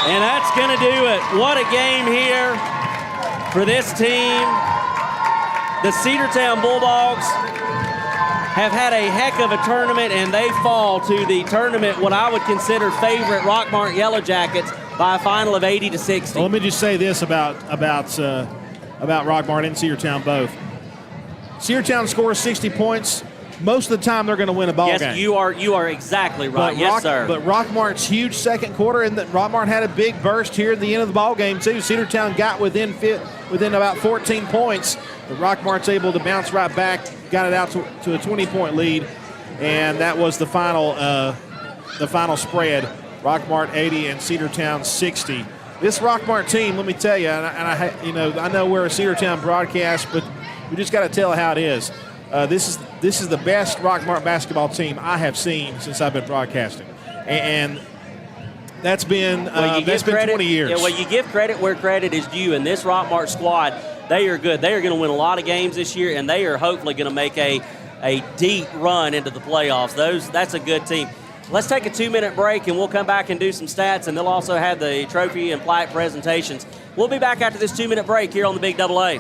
Speaker 5: And that's going to do it. What a game here for this team. The Cedartown Bulldogs have had a heck of a tournament, and they fall to the tournament, what I would consider favorite Rockmart Yellow Jackets, by a final of 80-60.
Speaker 12: Well, let me just say this about Rockmart and Cedartown both. Cedartown scores 60 points. Most of the time, they're going to win a ball game.
Speaker 5: Yes, you are exactly right. Yes, sir.
Speaker 12: But Rockmart's huge second quarter, and Rockmart had a big burst here at the end of the ball game too. Cedartown got within about 14 points. But Rockmart's able to bounce right back, got it out to a 20-point lead, and that was the final spread. Rockmart 80 and Cedartown 60. This Rockmart team, let me tell you, and I know we're a Cedartown broadcast, but we just got to tell how it is. This is the best Rockmart basketball team I have seen since I've been broadcasting, and that's been 20 years.
Speaker 5: Yeah, well, you give credit where credit is due, and this Rockmart squad, they are good. They are going to win a lot of games this year, and they are hopefully going to make a deep run into the playoffs. That's a good team. Let's take a 2-minute break, and we'll come back and do some stats, and they'll also have the trophy and plaque presentations. We'll be back after this 2-minute break here on the Big AA.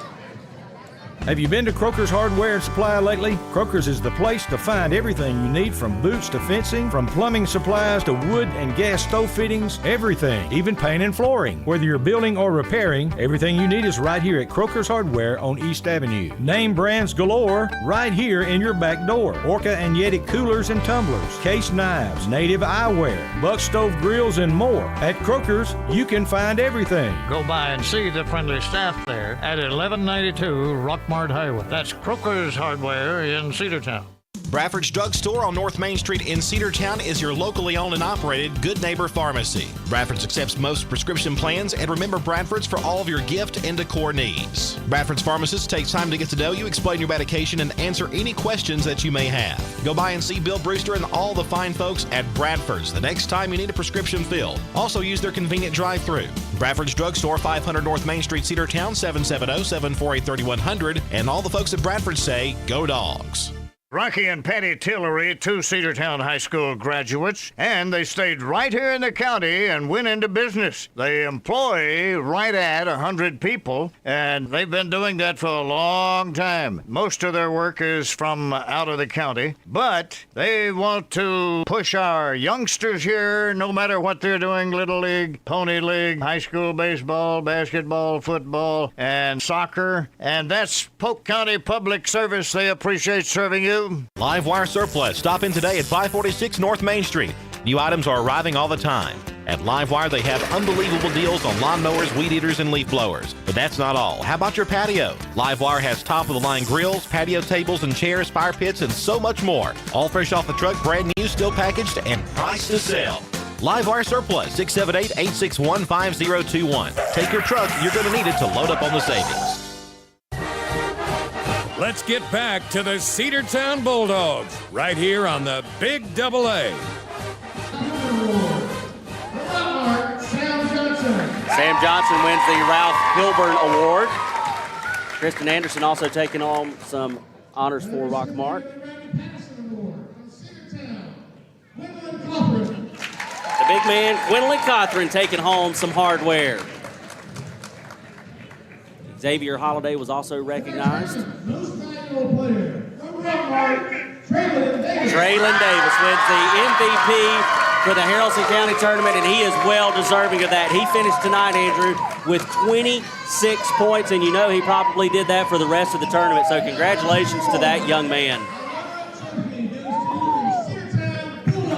Speaker 10: Have you been to Croker's Hardware and Supply lately? Croker's is the place to find everything you need, from boots to fencing, from plumbing supplies to wood and gas stove fittings, everything, even paint and flooring. Whether you're building or repairing, everything you need is right here at Croker's Hardware on East Avenue. Name brands galore right here in your back door. Orca and Yeti coolers and tumblers, case knives, native eyewear, buck stove grills, and more. At Croker's, you can find everything.
Speaker 11: Go by and see the friendly staff there at 1192 Rockmart Highway. That's Croker's Hardware in Cedartown.
Speaker 6: Bradford's Drugstore on North Main Street in Cedartown is your locally owned and operated Good Neighbor Pharmacy. Bradford's accepts most prescription plans, and remember Bradford's for all of your gift and decor needs. Bradford's pharmacist takes time to get to know you, explain your medication, and answer any questions that you may have. Go by and see Bill Brewster and all the fine folks at Bradford's the next time you need a prescription filled. Also use their convenient drive-thru. Bradford's Drugstore, 500 North Main Street, Cedartown, 770-748-3100. And all the folks at Bradford say, go Dogs.
Speaker 13: Rocky and Patty Tillery, 2 Cedartown High School graduates, and they stayed right here in the county and went into business. They employ right at 100 people, and they've been doing that for a long time. Most of their work is from out of the county, but they want to push our youngsters here, no matter what they're doing, Little League, Pony League, high school baseball, basketball, football, and soccer, and that's Polk County Public Service. They appreciate serving you.
Speaker 6: Live Wire Surplus. Stop in today at 546 North Main Street. New items are arriving all the time. At Live Wire, they have unbelievable deals on lawnmowers, weed eaters, and leaf blowers. But that's not all. How about your patio? Live Wire has top-of-the-line grills, patio tables and chairs, fire pits, and so much more. All fresh off the truck, brand new, still packaged, and priced to sell. Live Wire Surplus, 678-861-5021. Take your truck. You're going to need it to load up on the savings.
Speaker 2: Let's get back to the Cedartown Bulldogs right here on the Big AA.
Speaker 5: Sam Johnson wins the Ralph Hilburn Award. Kristen Anderson also taking on some honors for Rockmart. The big man, Quinlan Cothran, taking home some hardware. Xavier Holiday was also recognized. Traylon Davis wins the MVP for the Haralson County Tournament, and he is well deserving of that. He finished tonight, Andrew, with 26 points, and you know he probably did that for the rest of the tournament, so congratulations to that young man.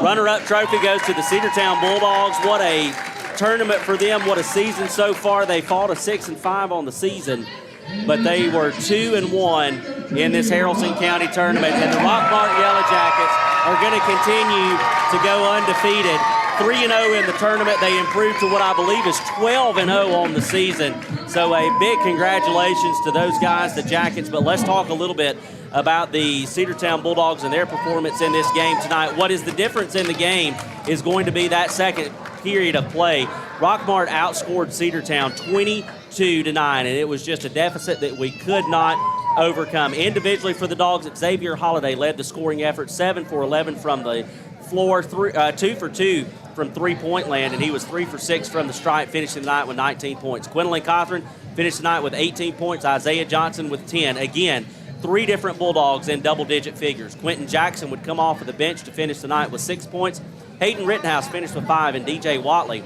Speaker 5: Runner-up trophy goes to the Cedartown Bulldogs. What a tournament for them. What a season so far. They fought a 6-5 on the season, but they were 2-1 in this Haralson County tournament. And the Rockmart Yellow Jackets are going to continue to go undefeated. 3-0 in the tournament. They improved to what I believe is 12-0 on the season. So a big congratulations to those guys, the Jackets. But let's talk a little bit about the Cedartown Bulldogs and their performance in this game tonight. What is the difference in the game is going to be that second period of play. Rockmart outscored Cedartown 22-9, and it was just a deficit that we could not overcome. Individually for the Dogs, Xavier Holiday led the scoring effort, 7 for 11 from the floor, 2 for 2 from three-point land, and he was 3 for 6 from the stripe, finishing the night with 19 points. Quinlan Cothran finished the night with 18 points. Isaiah Johnson with 10. Again, 3 different Bulldogs in double-digit figures. Quentin Jackson would come off of the bench to finish the night with 6 points. Hayden Rittenhouse finished with 5, and DJ Watley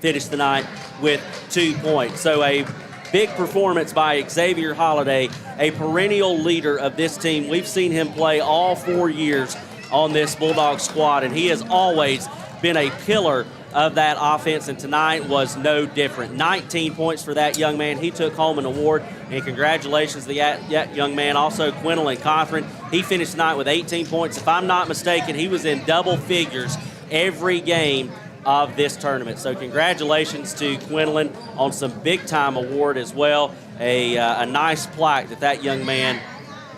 Speaker 5: finished the night with 2 points. So a big performance by Xavier Holiday, a perennial leader of this team. We've seen him play all 4 years on this Bulldog squad, and he has always been a pillar of that offense, and tonight was no different. 19 points for that young man. He took home an award, and congratulations to that young man. Also, Quinlan Cothran, he finished tonight with 18 points. If I'm not mistaken, he was in double figures every game of this tournament. So congratulations to Quinlan on some big-time award as well. A nice plaque that young man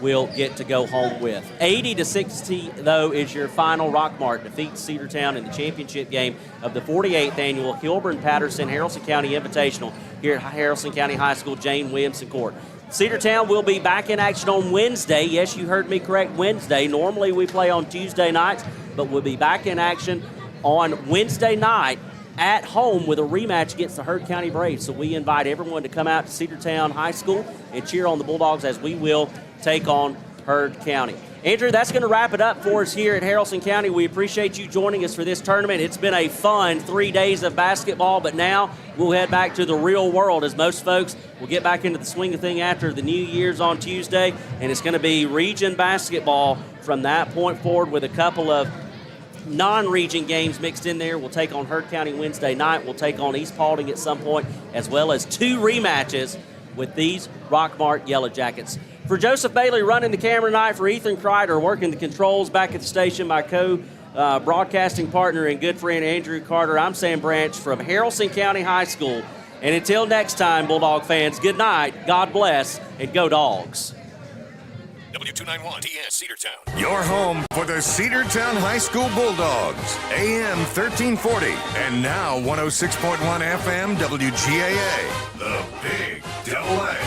Speaker 5: will get to go home with. 80-60, though, is your final. Rockmart defeats Cedartown in the championship game of the 48th annual Hilburn-Patterson Haralson County Invitational here at Haralson County High School, Jane Williamson Court. Cedartown will be back in action on Wednesday. Yes, you heard me correct, Wednesday. Normally we play on Tuesday nights, but we'll be back in action on Wednesday night at home with a rematch against the Heard County Braves. So we invite everyone to come out to Cedartown High School and cheer on the Bulldogs as we will take on Heard County. Andrew, that's going to wrap it up for us here at Haralson County. We appreciate you joining us for this tournament. It's been a fun 3 days of basketball, but now we'll head back to the real world as most folks will get back into the swing of thing after the New Year's on Tuesday, and it's going to be region basketball from that point forward with a couple of non-region games mixed in there. We'll take on Heard County Wednesday night. We'll take on East Paulding at some point, as well as 2 rematches with these Rockmart Yellow Jackets. For Joseph Bailey running the camera tonight, for Ethan Kreider working the controls back at the station, my co-broadcasting partner and good friend Andrew Carter, I'm Sam Branch from Haralson County High School. And until next time, Bulldog fans, good night, God bless, and go Dogs.
Speaker 2: W291 TS Cedartown. Your home for the Cedartown High School Bulldogs. AM 1340 and now 106.1 FM WGAA. The Big Double A.